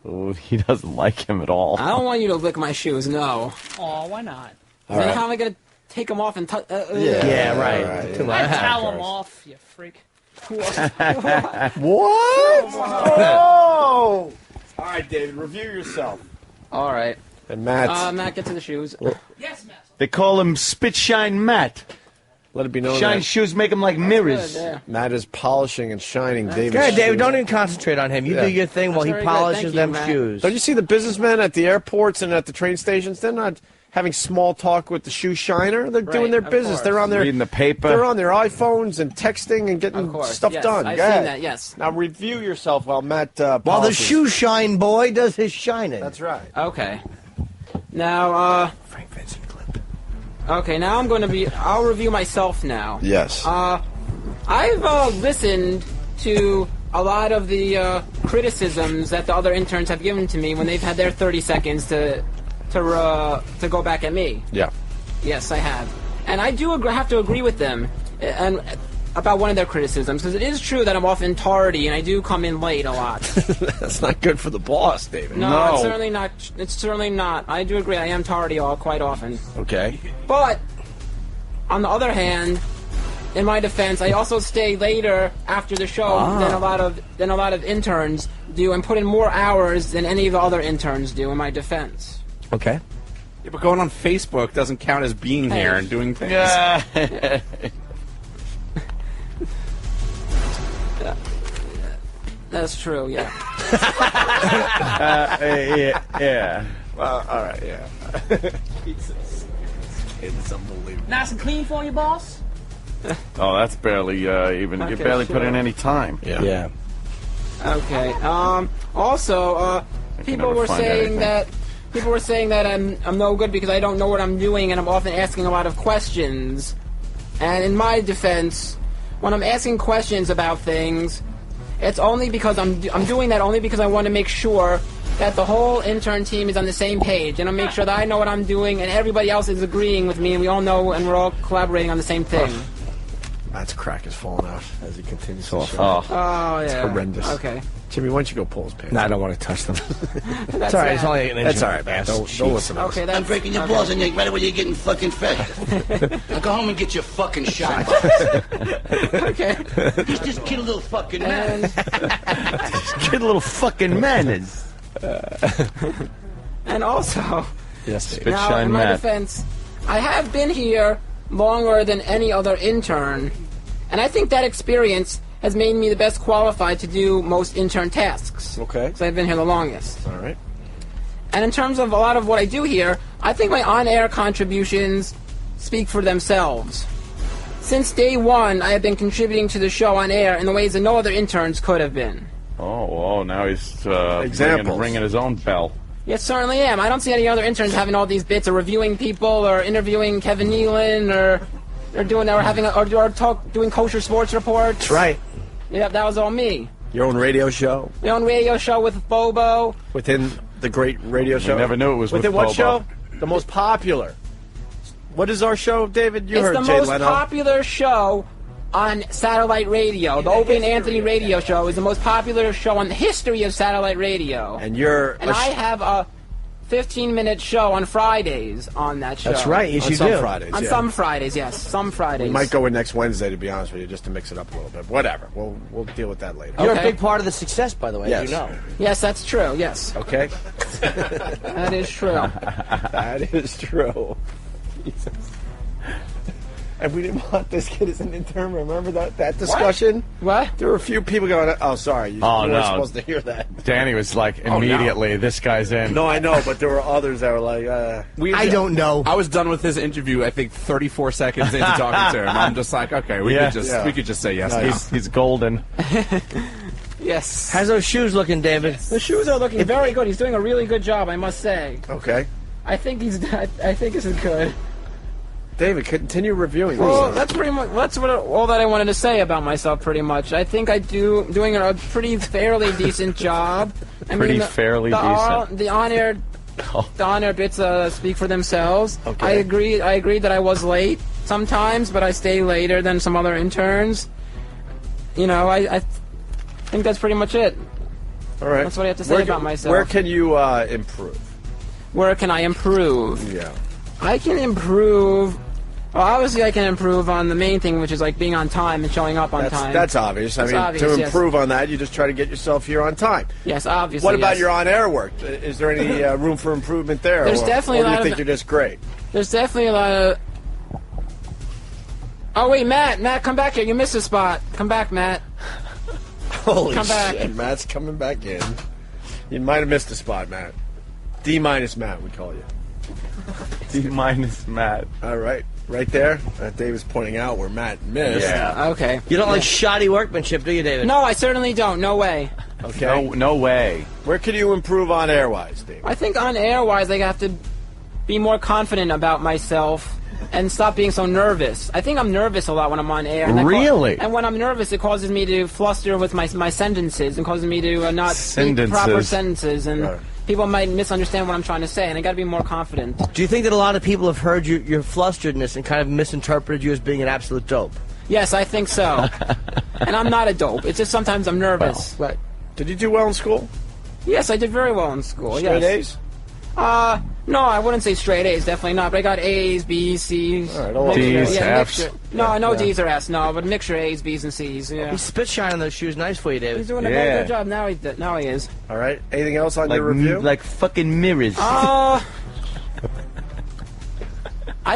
Ooh, he doesn't like him at all. I don't want you to lick my shoes, no. Aw, why not? Then how am I going to take them off and touch... Yeah, right. Too much. Towel them off, you freak. What? Oh! All right, David, review yourself. All right. And Matt. Matt, get to the shoes. Yes, Matt. They call him Spit Shine Matt. Let it be known Shine that shoes make him like mirrors. Matt is polishing and shining David's Good, David. shoes. Don't even concentrate on him. You do your thing while he polishes them shoes. Don't you see the businessmen at the airports and at the train stations? They're not having small talk with the shoe shiner. They're doing their business. They're on their reading the paper. They're on their iPhones and texting and getting stuff done. I've Go seen ahead. that, yes. Now review yourself while Matt while the polishes. shoe shine boy does his shining. That's right. Okay. Now, Frank Vincent clip. Okay, now I'll review myself now. Yes. I've listened to a lot of the criticisms that the other interns have given to me when they've had their 30 seconds to go back at me. Yeah. Yes, I have. And I do have to agree with them and about one of their criticisms, because it is true that I'm often tardy and I do come in late a lot. That's not good for the boss, David. No, it's certainly not. It's certainly not. I do agree. I am tardy quite often. Okay. But on the other hand, in my defense, I also stay later after the show than a lot of interns do, and put in more hours than any of the other interns do. In my defense. Okay. Yeah, but going on Facebook doesn't count as being here and doing things. Yeah. That's true, yeah. Yeah. Well, all right, yeah. Jesus. It's unbelievable. Nice and clean for you, boss? Oh, that's barely even. You Okay, barely sure. put in any time. Yeah. Okay. Also, people were saying that I'm no good because I don't know what I'm doing, and I'm often asking a lot of questions. And in my defense, when I'm asking questions about things, it's only because I'm doing that only because I want to make sure that the whole intern team is on the same page, and I make sure that I know what I'm doing, and everybody else is agreeing with me, and we all know, and we're all collaborating on the same thing. Matt's crack is falling out as he continues to show. Oh, Oh, yeah. It's horrendous. Okay. Jimmy, why don't you go pull his pants? No, I don't want to touch them. That's It's all right. It's that. only an inch. That's all right, man. Don't listen to us. Okay, that's... I'm breaking your balls and you're right away you're getting fucking fed. Now go home and get your fucking shot. Okay. He's just kid a little fucking man. kid, little fucking manners. And also, Yes, Dave. Spit now, shine in my Matt. defense, I have been here longer than any other intern, and I think that experience has made me the best qualified to do most intern tasks. Okay. Because I've been here the longest. All right. And in terms of a lot of what I do here, I think my on-air contributions speak for themselves. Since day one, I have been contributing to the show on air in the ways that no other interns could have been. Oh, now he's Examples. ringing his own bell. Yes, certainly am. I don't see any other interns having all these bits, or reviewing people, or interviewing Kevin Nealon, or doing kosher sports reports. That's right. Yeah, that was all me. Your own radio show My own radio show with Bobo. within the great radio show. never knew it was within with what Bobo. show? The most popular. What is our show, David? You It's heard the Jay most Leno. popular show on satellite radio. The Opie and Anthony radio show is the most popular show on the history of satellite radio. And you're And I have a 15-minute show on Fridays on that show. That's right. Yes, on you some do. Fridays. On yeah. some Fridays, yes. Some Fridays. We might go in next Wednesday, to be honest with you, just to mix it up a little bit. Whatever. We'll deal with that later. You're Okay. a big part of the success, by the way. Yes. You know. Yes, that's true. Yes. Okay. That is true. That is true. Jesus. And we didn't want this kid as an intern. Remember that discussion? What? There were a few people going, oh, sorry. You Oh, weren't no. supposed to hear that. Danny was like, immediately, this guy's in. No, I know, but there were others that were like, I don't know. I was done with his interview, I think, 34 seconds into talking to him. I'm just like, okay, we could just say yes. He's golden. Yes. How's those shoes looking, David? The shoes are looking very good. He's doing a really good job, I must say. okay. I think this is good. David, continue reviewing. Well, that's pretty much all that I wanted to say about myself. Pretty much, I think I doing a pretty fairly decent job. I mean, decent. The on-air bits speak for themselves. Okay. I agree that I was late sometimes, but I stay later than some other interns. You know, I think that's pretty much it. All right. That's what I have to say about myself. Where can you improve? Where can I improve? Yeah. I can improve. Well, obviously, I can improve on the main thing, which is like being on time and showing up on time. That's obvious. I mean, obvious, to improve on that, you just try to get yourself here on time. Yes, obviously. What about yes. your on-air work? Is there any room for improvement there? There's definitely or a lot do you of. think you're just great? There's definitely a lot of. Oh wait, Matt! Matt, come back here. You missed a spot. Come back, Matt. Holy Come back. shit! Matt's coming back in. You might have missed a spot, Matt. D- Matt, we call you. D- Matt. All right. Right there, David's pointing out where Matt missed. Yeah. Okay. You don't like shoddy workmanship, do you, David? No, I certainly don't. No way. Okay. No way. Where can you improve on air-wise, David? I think on air-wise, I have to be more confident about myself and stop being so nervous. I think I'm nervous a lot when I'm on air. And Really? And when I'm nervous, it causes me to fluster with my sentences and causes me to not speak proper sentences. And Right. people might misunderstand what I'm trying to say, and I got to be more confident. Do you think that a lot of people have heard your flusteredness and kind of misinterpreted you as being an absolute dope? Yes, I think so. And I'm not a dope. It's just sometimes I'm nervous. Right. Did you do well in school? Yes, I did very well in school. Straight yes. A's? No, I wouldn't say straight A's, definitely not. But I got A's, B's, C's. All right, all D's, yeah, F's. mixture. No D's or F's, no, but mixture A's, B's, and C's. Yeah. He spit shine on those shoes. Nice for you, David. He's doing a very good job now. Now he is. All right. Anything else on your review? Like fucking mirrors. I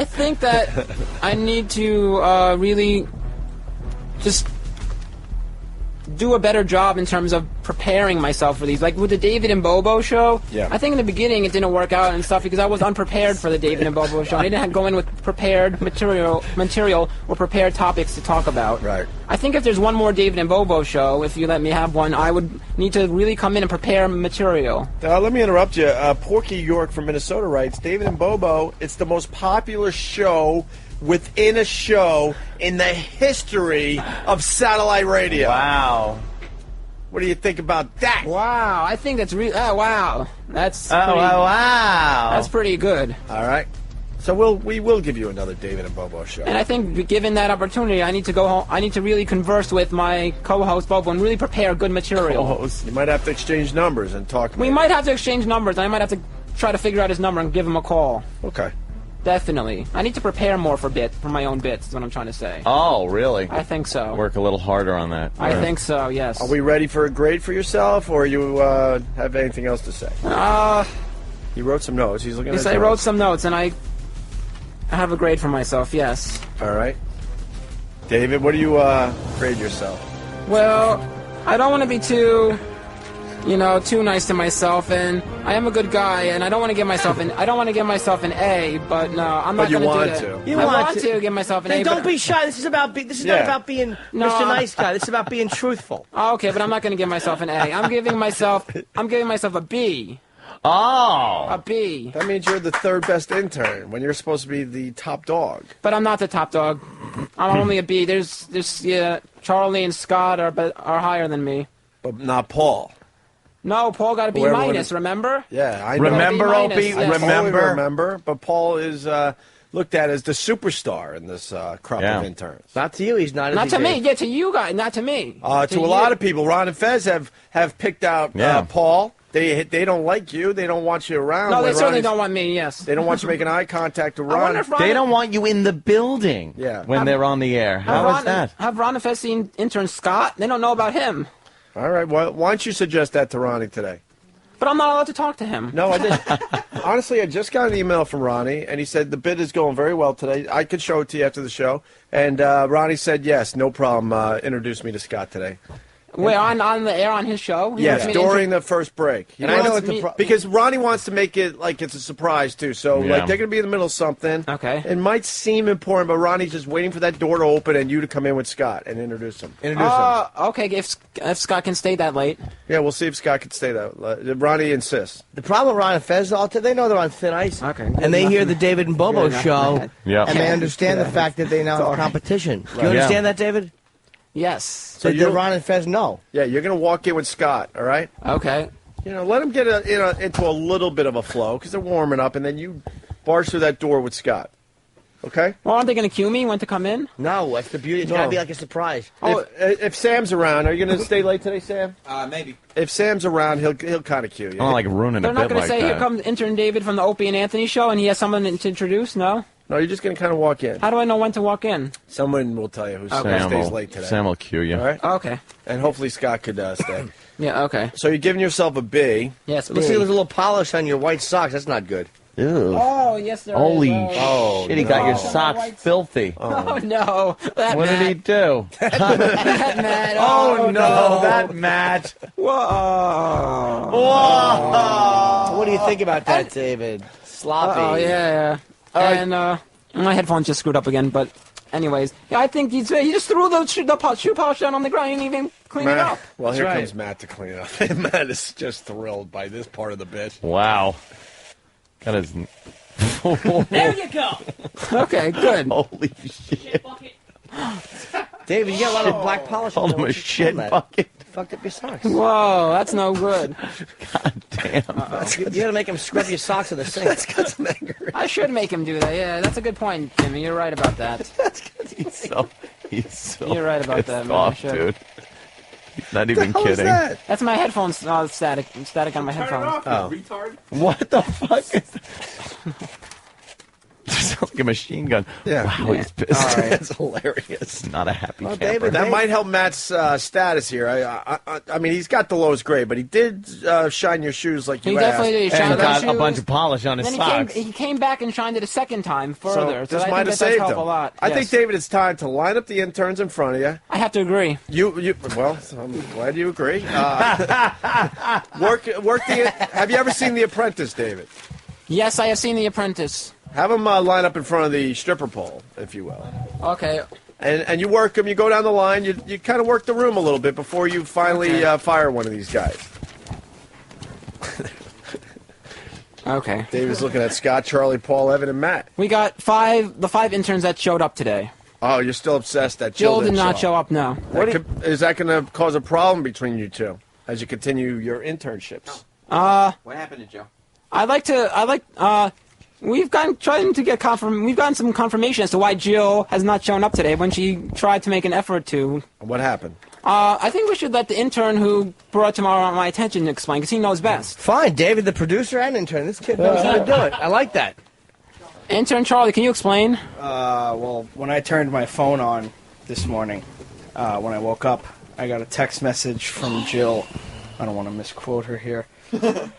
think that I need to really just do a better job in terms of preparing myself for these. Like with the David and Bobo show, Yeah. I think in the beginning it didn't work out and stuff because I was unprepared for the David and Bobo show. I didn't go in with prepared material or prepared topics to talk about. Right. I think if there's one more David and Bobo show, if you let me have one, I would need to really come in and prepare material. Let me interrupt you. Porky York from Minnesota writes, David and Bobo, it's the most popular show within a show in the history of satellite radio. Wow. What do you think about that? Wow, I think that's really. Oh, wow. That's. Wow. That's pretty good. All right. So we will give you another David and Bobo show. And I think, given that opportunity, I need to go home. I need to really converse with my co-host Bobo and really prepare good material. You might have to exchange numbers and talk. We might have to exchange numbers. And I might have to try to figure out his number and give him a call. Okay. Definitely. I need to prepare more for my own bits. Is what I'm trying to say. Oh, really? I think so. Work a little harder on that. I think so. Yes. Are we ready for a grade for yourself, or you have anything else to say? He wrote some notes. He's looking at Yes, his I wrote notes. some notes, and I have a grade for myself. Yes. All right. David, what do you grade yourself? Well, I don't want to be too nice to myself, and I am a good guy, and I don't want to give myself an A, but no, I'm not going to do that. You I want want to give myself an then A. don't but be shy. This is not about being No, Mr. Nice Guy. This is about being truthful. Oh, okay, but I'm not going to give myself an A. I'm giving myself a B. Oh. A B. That means you're the third best intern when you're supposed to be the top dog. But I'm not the top dog. I'm only a B. There's Charlie and Scott are higher than me. But not Paul. No, Paul got a B minus. Remember? Yeah, I know. Remember, Opie? Yes. Remember. But Paul is looked at as the superstar in this crop of interns. Not to you, he's not. Not to me. Yeah, to you guys. Not to me. To a lot of people, Ron and Fez have picked out Paul. They don't like you. They don't want you around. No, they certainly Ronnie's- don't want me. Yes. They don't want you making eye contact with I wonder Ron. if Ron They don't want you in the building when they're on the air. How is that? Have Ron and Fez seen intern Scott? They don't know about him. All right. Why don't you suggest that to Ronnie today? But I'm not allowed to talk to him. No, I didn't. Honestly, I just got an email from Ronnie, and he said the bid is going very well today. I could show it to you after the show. And Ronnie said, yes, no problem. Introduce me to Scott today. Wait, on the air on his show? Yes, during the first break. And I know what because Ronnie wants to make it like it's a surprise too. So Yeah. like they're gonna be in the middle of something. Okay. It might seem important, but Ronnie's just waiting for that door to open and you to come in with Scott and introduce him. Okay, if Scott can stay that late. Yeah, we'll see if Scott can stay that. Ronnie insists. The problem with Ron and Fez, they know they're on thin ice. Okay. And they hear the David and Bobo show, Yeah. and they understand the fact that they now have competition. Do you understand that, David? Yes. So did Ron and Fez know? Yeah, you're gonna walk in with Scott. All right. Okay. Let them get into a little bit of a flow because they're warming up, and then you barge through that door with Scott. Okay? Well, aren't they going to cue me when to come in? No, that's the beauty. It's got to be like a surprise. If Sam's around, are you going to stay late today, Sam? Maybe. If Sam's around, he'll kind of cue you. I don't like ruining They're a not bit going like to say, that. here comes Intern David from the Opie and Anthony show, and he has someone to introduce? No? No, you're just going to kind of walk in. How do I know when to walk in? Someone will tell you who Sam stays will- late today. Sam will cue you. All right? Okay. And hopefully Scott could stay. Yeah, okay. So you're giving yourself a B. Yes, Let's see, there's a little polish on your white socks. That's not good. Ew. Oh, yes, there Holy is. shit, he got your socks filthy. Oh, no. That What did he do? That Matt. Oh, no, that Matt. Whoa. What do you think about that, David? Sloppy. Oh, yeah. And my headphones just screwed up again, but anyways. Yeah, I think he just threw the shoe polish down on the ground and didn't even clean it up. Well, here comes Matt to clean it up. Matt is just thrilled by this part of the bit. Wow. That is... There you go. Okay, good. Holy shit. David, you got a lot of black polish on Called there. him a What's your shit problem, Matt? bucket. Fucked up your socks. Whoa, that's no good. God damn. You gotta make him scrub your socks in the sink. That's got some anger. I should make him do that. Yeah, that's a good point, Jimmy. You're right about that. He's so You're right about that, pissed man. I off, should. dude. He's not even What is kidding. that? That's my headphones static on my headphones. Retard. What the fuck is that? Just like a machine gun. Yeah. Wow, he's pissed. All right. That's hilarious. Not a happy camper. David, That might help Matt's status here. I mean, he's got the lowest grade, but he did shine your shoes like you He asked. definitely did. He And shined got those a bunch shoes. of polish on his Then socks. he came back and shined it a second time further. So this I might think have that does saved help him. a lot. I Yes. think, David, it's time to line up the interns in front of you. I have to agree. Well, I'm glad you agree. Work the. Have you ever seen The Apprentice, David? Yes, I have seen The Apprentice. Have them line up in front of the stripper pole, if you will. Okay. And you work them. You go down the line. You kind of work the room a little bit before you finally fire one of these guys. Okay. David's looking at Scott, Charlie, Paul, Evan, and Matt. We got the five interns that showed up today. Oh, you're still obsessed that Jill Jill did not show up. No. Is that going to cause a problem between you two as you continue your internships? What happened to Joe? We've gotten some confirmation as to why Jill has not shown up today when she tried to make an effort to. What happened? I think we should let the intern who brought tomorrow my attention explain, because he knows best. Fine, David, the producer and intern. This kid knows how to do it. I like that. Intern Charlie, can you explain? Well, when I turned my phone on this morning, when I woke up, I got a text message from Jill. I don't want to misquote her here. Let's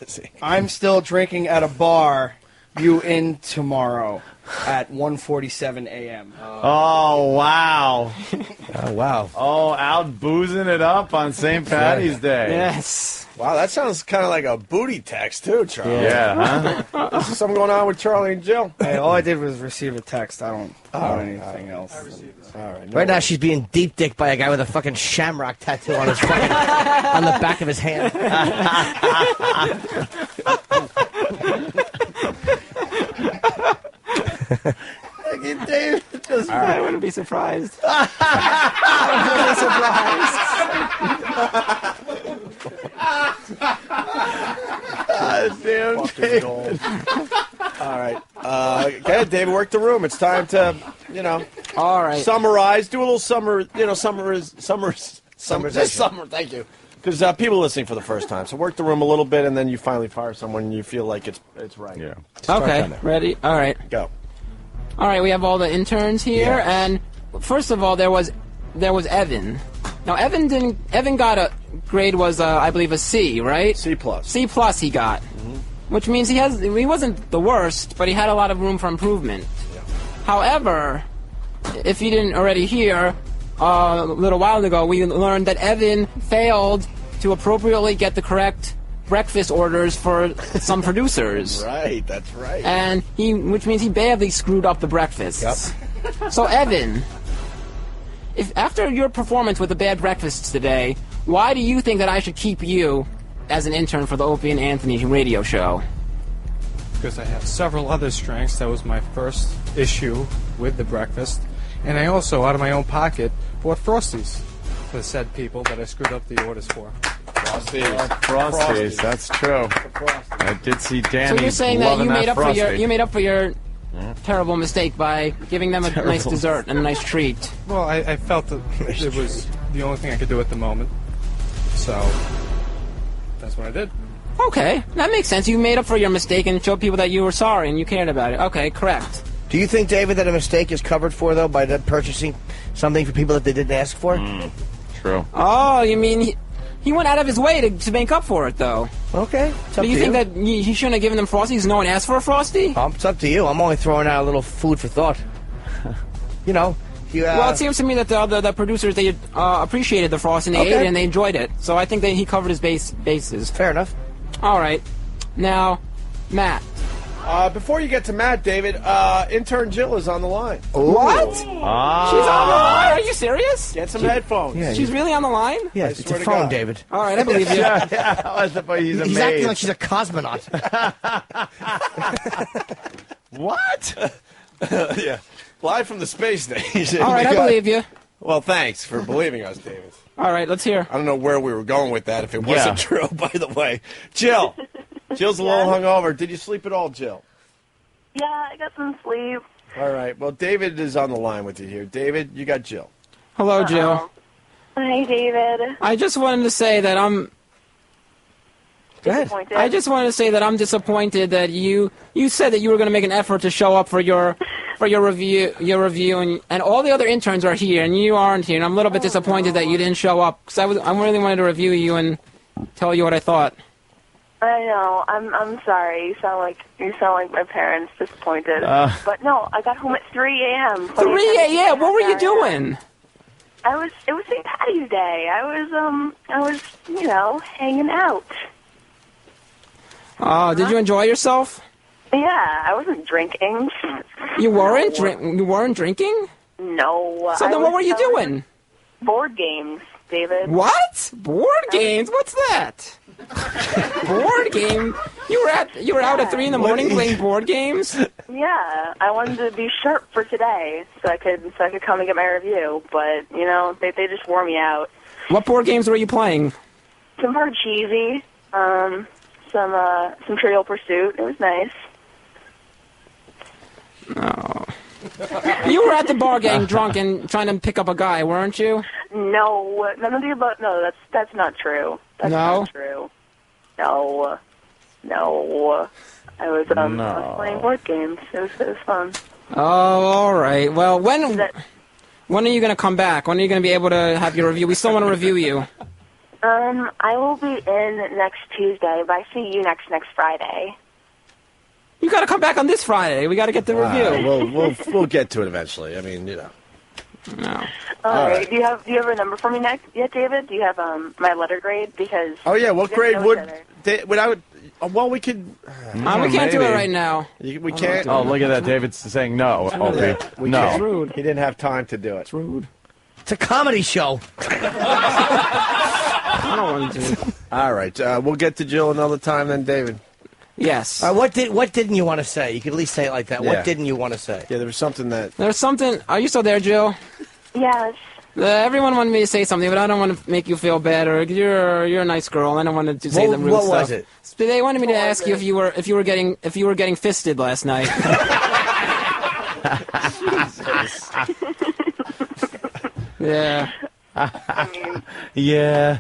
see. I'm still drinking at a bar. You in tomorrow at 1:47 a.m. Oh, wow. Oh, wow. Oh, out boozing it up on St. Patty's Day. Yes. Wow, that sounds kind of like a booty text, too, Charlie. Yeah, huh? Is there something going on with Charlie and Jill? Hey, all I did was receive a text. I don't know anything else. All right. Right now, she's being deep dicked by a guy with a fucking shamrock tattoo on his fucking, on the back of his hand. David, I wouldn't be surprised. I wouldn't be surprised. damn David. All right. Okay, David, work the room. It's time to, All right. summarize. Do a little this summer. Thank you. Because people are listening for the first time. So work the room a little bit, and then you finally fire someone and you feel like it's right. Yeah. Okay, ready? All right. Go. All right, we have all the interns here, Yes. and first of all, there was Evan. Now, Evan got a grade was I believe a C, right? C plus. C plus he got, which means he wasn't the worst, but he had a lot of room for improvement. However, if you didn't already hear, a little while ago, we learned that Evan failed to appropriately get the correct breakfast orders for some producers. Right, that's right. And which means he badly screwed up the breakfasts. Yep. So Evan, if after your performance with the bad breakfasts today, why do you think that I should keep you as an intern for the Opie and Anthony radio show? Because I have several other strengths. That was my first issue with the breakfast. And I also, out of my own pocket, bought Frosties for the said people that I screwed up the orders for. Frosties, that's true. I did see Danny. So you're saying that you made Frosty. up for your terrible mistake by giving them a nice dessert and a nice treat. Well, I felt that it was the only thing I could do at the moment. So that's what I did. Okay, that makes sense. You made up for your mistake and showed people that you were sorry and you cared about it. Okay, correct. Do you think, David, that a mistake is covered for, though, by purchasing something for people that they didn't ask for? True. Oh, you mean he went out of his way to make up for it, though? Okay. Do you think that he shouldn't have given them Frosties? No one asked for a Frosty? It's up to you. I'm only throwing out a little food for thought. You know. Well, it seems to me that the producers, they appreciated the Frosty and they ate it and they enjoyed it. So I think that he covered his bases. Fair enough. All right. Now, Matt. Before you get to Matt, David, intern Jill is on the line. What? She's on the line? Are you serious? Get some headphones. Yeah, She's really on the line? Yeah, it's a phone, David. All right, I believe you. He's acting like she's a cosmonaut. What? Yeah. Live from the space station. All right, I believe you. Well, thanks for believing us, David. All right, let's hear. I don't know where we were going with that if it wasn't true, by the way. Jill. Jill's a little hungover. Did you sleep at all, Jill? Yeah, I got some sleep. All right. Well, David is on the line with you here. David, you got Jill. Hello, Jill. Hi, David. I just wanted to say that I'm disappointed. I just wanted to say that I'm disappointed that you said that you were going to make an effort to show up for your review, and all the other interns are here, and you aren't here, and I'm a little bit disappointed that you didn't show up, because I really wanted to review you and tell you what I thought. I know. I'm sorry. You sound like my parents disappointed. But no, I got home at 3 a.m. 3 a.m. What were you doing? It was St. Patty's Day. I was hanging out. Did you enjoy yourself? Yeah, I wasn't drinking. You weren't You weren't drinking? No. So then what were you doing? Board games, David. What? Board games? What's that? Board game? You were out at 3 in the morning playing board games? Yeah, I wanted to be sharp for today, so I could come and get my review. But they just wore me out. What board games were you playing? Some Parcheesi, some Trivial Pursuit. It was nice. No. You were at the bar getting drunk and trying to pick up a guy, weren't you? No, none of the above. No, that's not true. That's not true. No. I was playing board games. It was fun. Oh, all right. Well, when are you going to come back? When are you going to be able to have your review? We still want to review you. I will be in next Tuesday, but I see you next Friday. You got to come back on this Friday. We got to get the review. We'll get to it eventually. I mean, No. All right. Do you have a number for me yet, David? Do you have my letter grade? Because what grade would I would? Well, we could. We can't do it right now. We can't. Oh, look at that! David's saying no. Opie. No. It's rude. He didn't have time to do it. It's rude. It's a comedy show. I don't want to. All right. We'll get to Jill another time then, David. Yes. What didn't you want to say? You could at least say it like that. Yeah. What didn't you want to say? Yeah, there was something that... There's something... Are you still there, Jill? Yes. Everyone wanted me to say something, but I don't want to make you feel bad. Or you're a nice girl. I don't want to say the rude stuff. What was it? They wanted me to ask you if you were getting fisted last night. Jesus. Yeah. Yeah.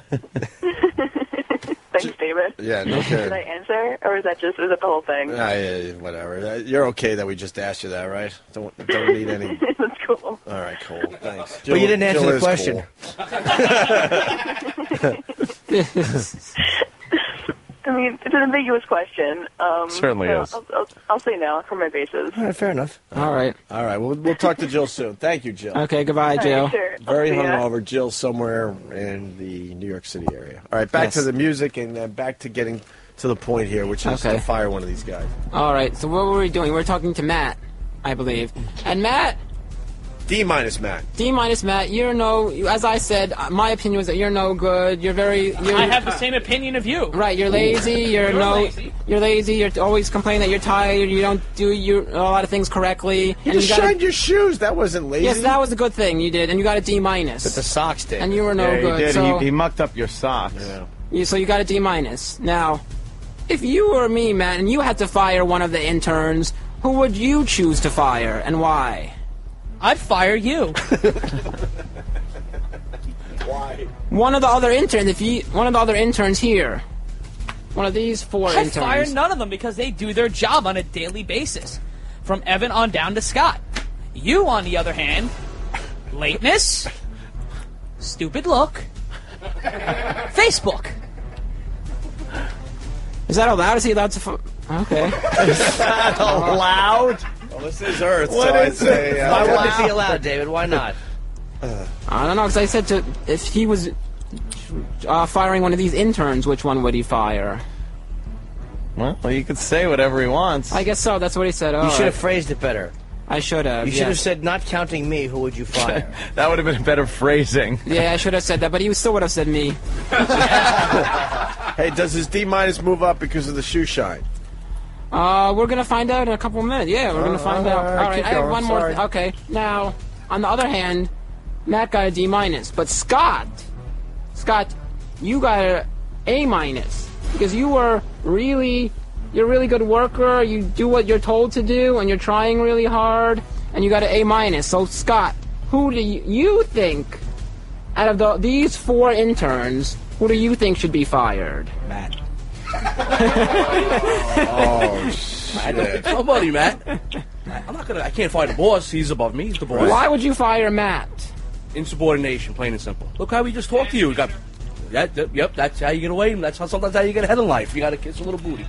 Thanks, David. Yeah, no kidding. Did I answer, or was that the whole thing? Yeah, whatever. You're okay that we just asked you that, right? Don't need any... That's cool. All right, cool. Thanks. But you didn't answer the question. Cool. I mean, it's an ambiguous question. Certainly so is. I'll say no for my bases. All right, fair enough. All right. All right. We'll talk to Jill soon. Thank you, Jill. Okay, goodbye, All Jill. right, sure. Very I'll see ya. hungover. Jill somewhere in the New York City area. All right, back Yes. to the music and then back to getting to the point here, which is Okay. to fire one of these guys. All right, so what were we doing? We're talking to Matt, I believe. And Matt, D minus Matt. D minus Matt, you're no, as I said, my opinion was that you're no good. You're I have the same opinion of you. Right, you're lazy. You're lazy. You're lazy. You're always complaining that you're tired. You don't do a lot of things correctly. You just shined your shoes. That wasn't lazy. Yes, that was a good thing you did, and you got a D minus. But the socks did. And you were no good. He did. So He mucked up your socks. Yeah. so you got a D minus. Now, if you were me, Matt, and you had to fire one of the interns, who would you choose to fire, and why? I'd fire you. Why? One of the other interns. One of the other interns here. One of these 4 I'd interns. fire none of them because they do their job on a daily basis. From Evan on down to Scott. You, on the other hand, lateness, stupid look, Facebook. Is that allowed? Is he allowed to? Okay. Is that allowed? Well, this is Earth, What so I'd is say. it? Why wouldn't it be allowed, David? Why not? I don't know, because I said if he was firing one of these interns, which one would he fire? Well, you could say whatever he wants. I guess so. That's what he said. You should have phrased it better. I should have. You should have said, not counting me, who would you fire? That would have been better phrasing. Yeah, I should have said that, but he still would have said me. Hey, does his D minus move up because of the shoe shine? We're gonna find out in a couple of minutes. Yeah, we're gonna find out. All right, keep I have going. one more. Sorry. Okay, now on the other hand, Matt got a D minus, but Scott, you got a A minus because you're a really good worker. You do what you're told to do, and you're trying really hard, and you got an A minus. So Scott, who do you think out of these 4 interns, who do you think should be fired? Matt. Oh, shit. Somebody, Matt. I can't fire the boss. He's above me. He's the boss. Why would you fire Matt? Insubordination, plain and simple. Look how we just talked to you. Yep, that's how you get away. That's sometimes how you get ahead in life. You got to kiss a little booty.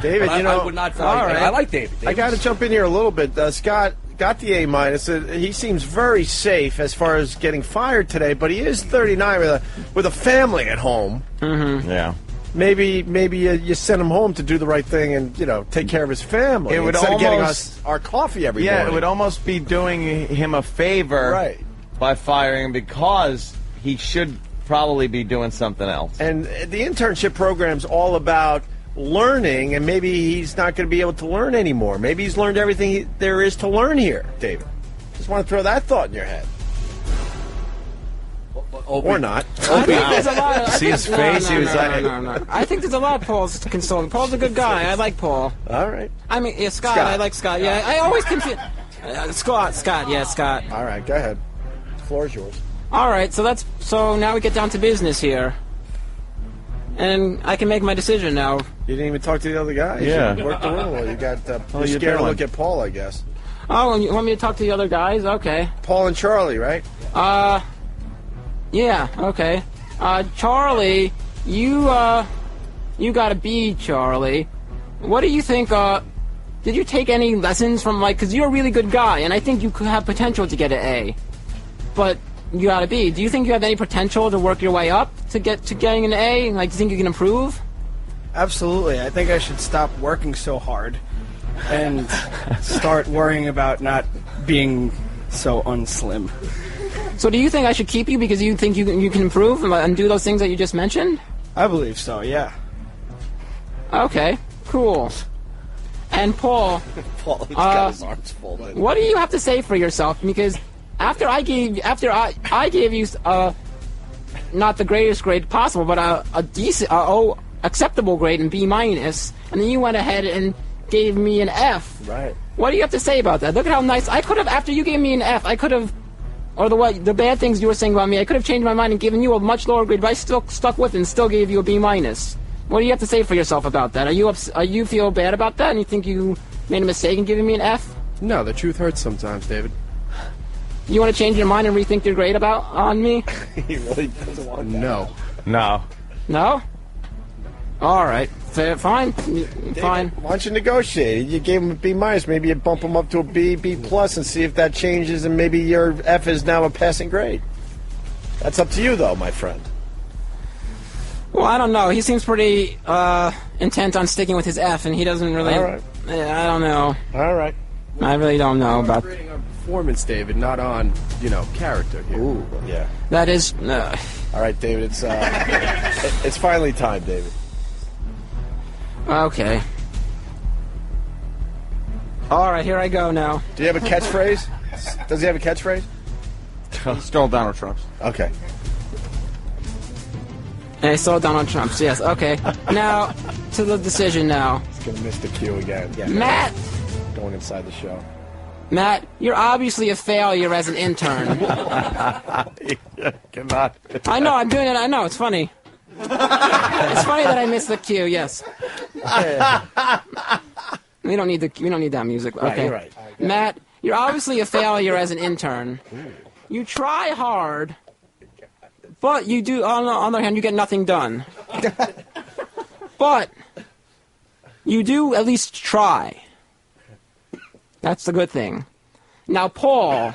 David, I would not fire. all right. I like David. I got to jump in here a little bit. Scott got the A minus. He seems very safe as far as getting fired today, but he is 39 with a family at home. Mm-hmm. Yeah. Maybe you send him home to do the right thing and take care of his family. It would instead of getting almost- us our coffee every Yeah, morning. it would almost be doing him a favor Right. by firing him because he should probably be doing something else. And the internship program's all about learning, and maybe he's not going to be able to learn anymore. Maybe he's learned everything there is to learn here, David. Just want to throw that thought in your head. Or not. I think there's a lot of, See his face? He was like- no. I think there's a lot of Paul's consoling. Paul's a good guy. I like Paul. All right. I mean, yeah, Scott. I like Scott. Yeah, I always confuse. Scott. Yeah, Scott. All right, go ahead. The floor is yours. All right, so now we get down to business here, and I can make my decision now. You didn't even talk to the other guys. Yeah. You worked the rule. You got you're you scared to doing? look at Paul, I guess. Oh, and you want me to talk to the other guys? Okay. Paul and Charlie, right? Yeah. Okay. Charlie, you got a B, Charlie. What do you think? Did you take any lessons from because you're a really good guy, and I think you could have potential to get an A, but you got a B. Do you think you have any potential to work your way up to get to getting an A? Like, do you think you can improve? Absolutely. I think I should stop working so hard and start worrying about not being so unslim. So do you think I should keep you because you think you can improve and do those things that you just mentioned? I believe so, yeah. Okay, cool. And Paul, Paul, he's got his arms folded. what do you have to say for yourself? Because after I gave you not the greatest grade possible, but a decent, acceptable grade in B minus, and then you went ahead and gave me an F. Right. What do you have to say about that? Look at how nice I could have. After you gave me an F, I could have, or the bad things you were saying about me, I could have changed my mind and given you a much lower grade, but I still stuck with it and still gave you a B minus. What do you have to say for yourself about that? Are you feel bad about that, and you think you made a mistake in giving me an F? No, the truth hurts sometimes, David. You want to change your mind and rethink your grade on me? He really doesn't want that. No. No. No? All right. Fine. Fine. Why don't you negotiate? You gave him a B minus. Maybe you bump him up to a B plus, and see if that changes, and maybe your F is now a passing grade. That's up to you, though, my friend. Well, I don't know. He seems pretty intent on sticking with his F, and he doesn't really. All right. I don't know. All right. I really don't know about. Rating on performance, David, not on character here. Ooh, yeah. That is. All right, David. It's finally time, David. Okay. All right, here I go now. Do you have a catchphrase? Does he have a catchphrase? Stole Donald Trump's. Okay. And I saw Donald Trump's, yes. Okay. Now, to the decision now. He's going to miss the cue again. Yeah. Matt! Going inside the show. Matt, you're obviously a failure as an intern. Cannot. I know, I'm doing it. I know, it's funny. It's funny that I missed the cue, yes. We don't need that music. Right, Okay. you're right. Matt, you're obviously a failure as an intern. You try hard, but you do, on the other hand, you get nothing done. But you do at least try. That's the good thing. Now, Paul,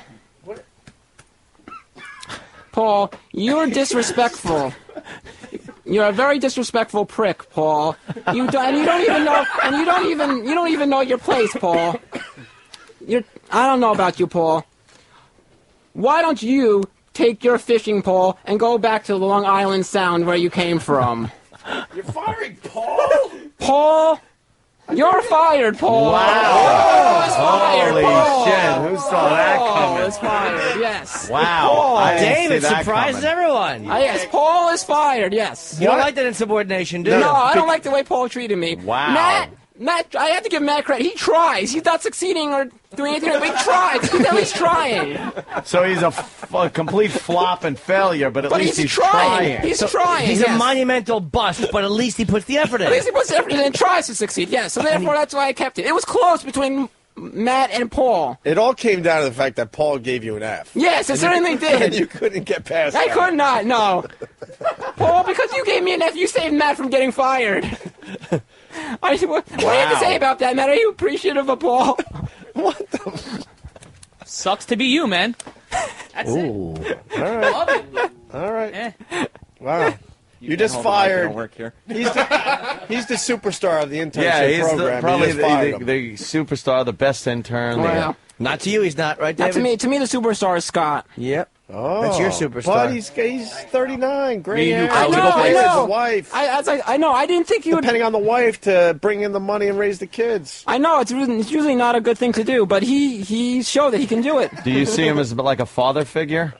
you're disrespectful. You're a very disrespectful prick, Paul. You don't even know your place, Paul. I don't know about you, Paul. Why don't you take your fishing pole and go back to Long Island Sound where you came from? You're firing Paul? Paul, you're fired, Paul. Wow. Holy shit. Who saw that coming? Paul is fired, yes. Wow. Paul. David surprises everyone. Yes, Paul is fired, yes. You don't like that insubordination, do you? No, I don't like the way Paul treated me. Wow. Matt, I have to give Matt credit. He tries. He's not succeeding or doing anything, but he tries. He's at least trying. So he's a complete flop and failure, but at least he's trying. He's trying. He's yes. a monumental bust, but at least he puts the effort in. At least he puts the effort in and tries to succeed, yes. So therefore, that's why I kept it. It was close between Matt and Paul. It all came down to the fact that Paul gave you an F. Yes, it certainly did. And you couldn't get past I that. could not, no. Paul, because you gave me an F, you saved Matt from getting fired. What do you have to say about that, Matt? Are you appreciative of Paul? What the? Sucks to be you, man. That's it. All right. Love it. All right. Eh. Wow. You just Hold on, I fired. don't work here. He's the superstar of the internship Yeah, he's program. probably You just fired him. the superstar, the best intern. Wow. Not to you, he's not, right, Not David? to me, the superstar is Scott. Yep. Oh, That's your superstar. But he's 39, gray hair. I know. His wife. I know. I didn't think you would. Depending on the wife to bring in the money and raise the kids. I know it's usually not a good thing to do, but he showed that he can do it. Do you see him as like a father figure?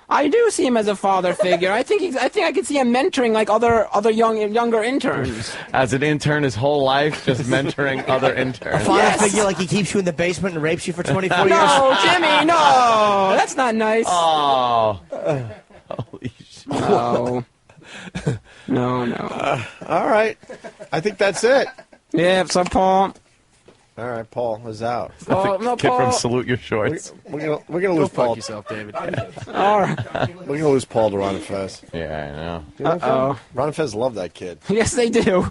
I do see him as a father figure. I think I can see him mentoring like other younger interns. As an intern his whole life, just mentoring other interns. A father figure like he keeps you in the basement and rapes you for 24 years? No, Jimmy, no. That's not nice. Oh. Holy shit. No. No. All right. I think that's it. Yeah, so Paul. All right, Paul is out. Paul, no, Kid Paul. from Salute Your Shorts. We're gonna Go lose fuck Paul. yourself, David. All right. We're gonna lose Paul to Ron and Fez. Yeah, I know. You know, Ron and Fez love that kid. Yes, they do.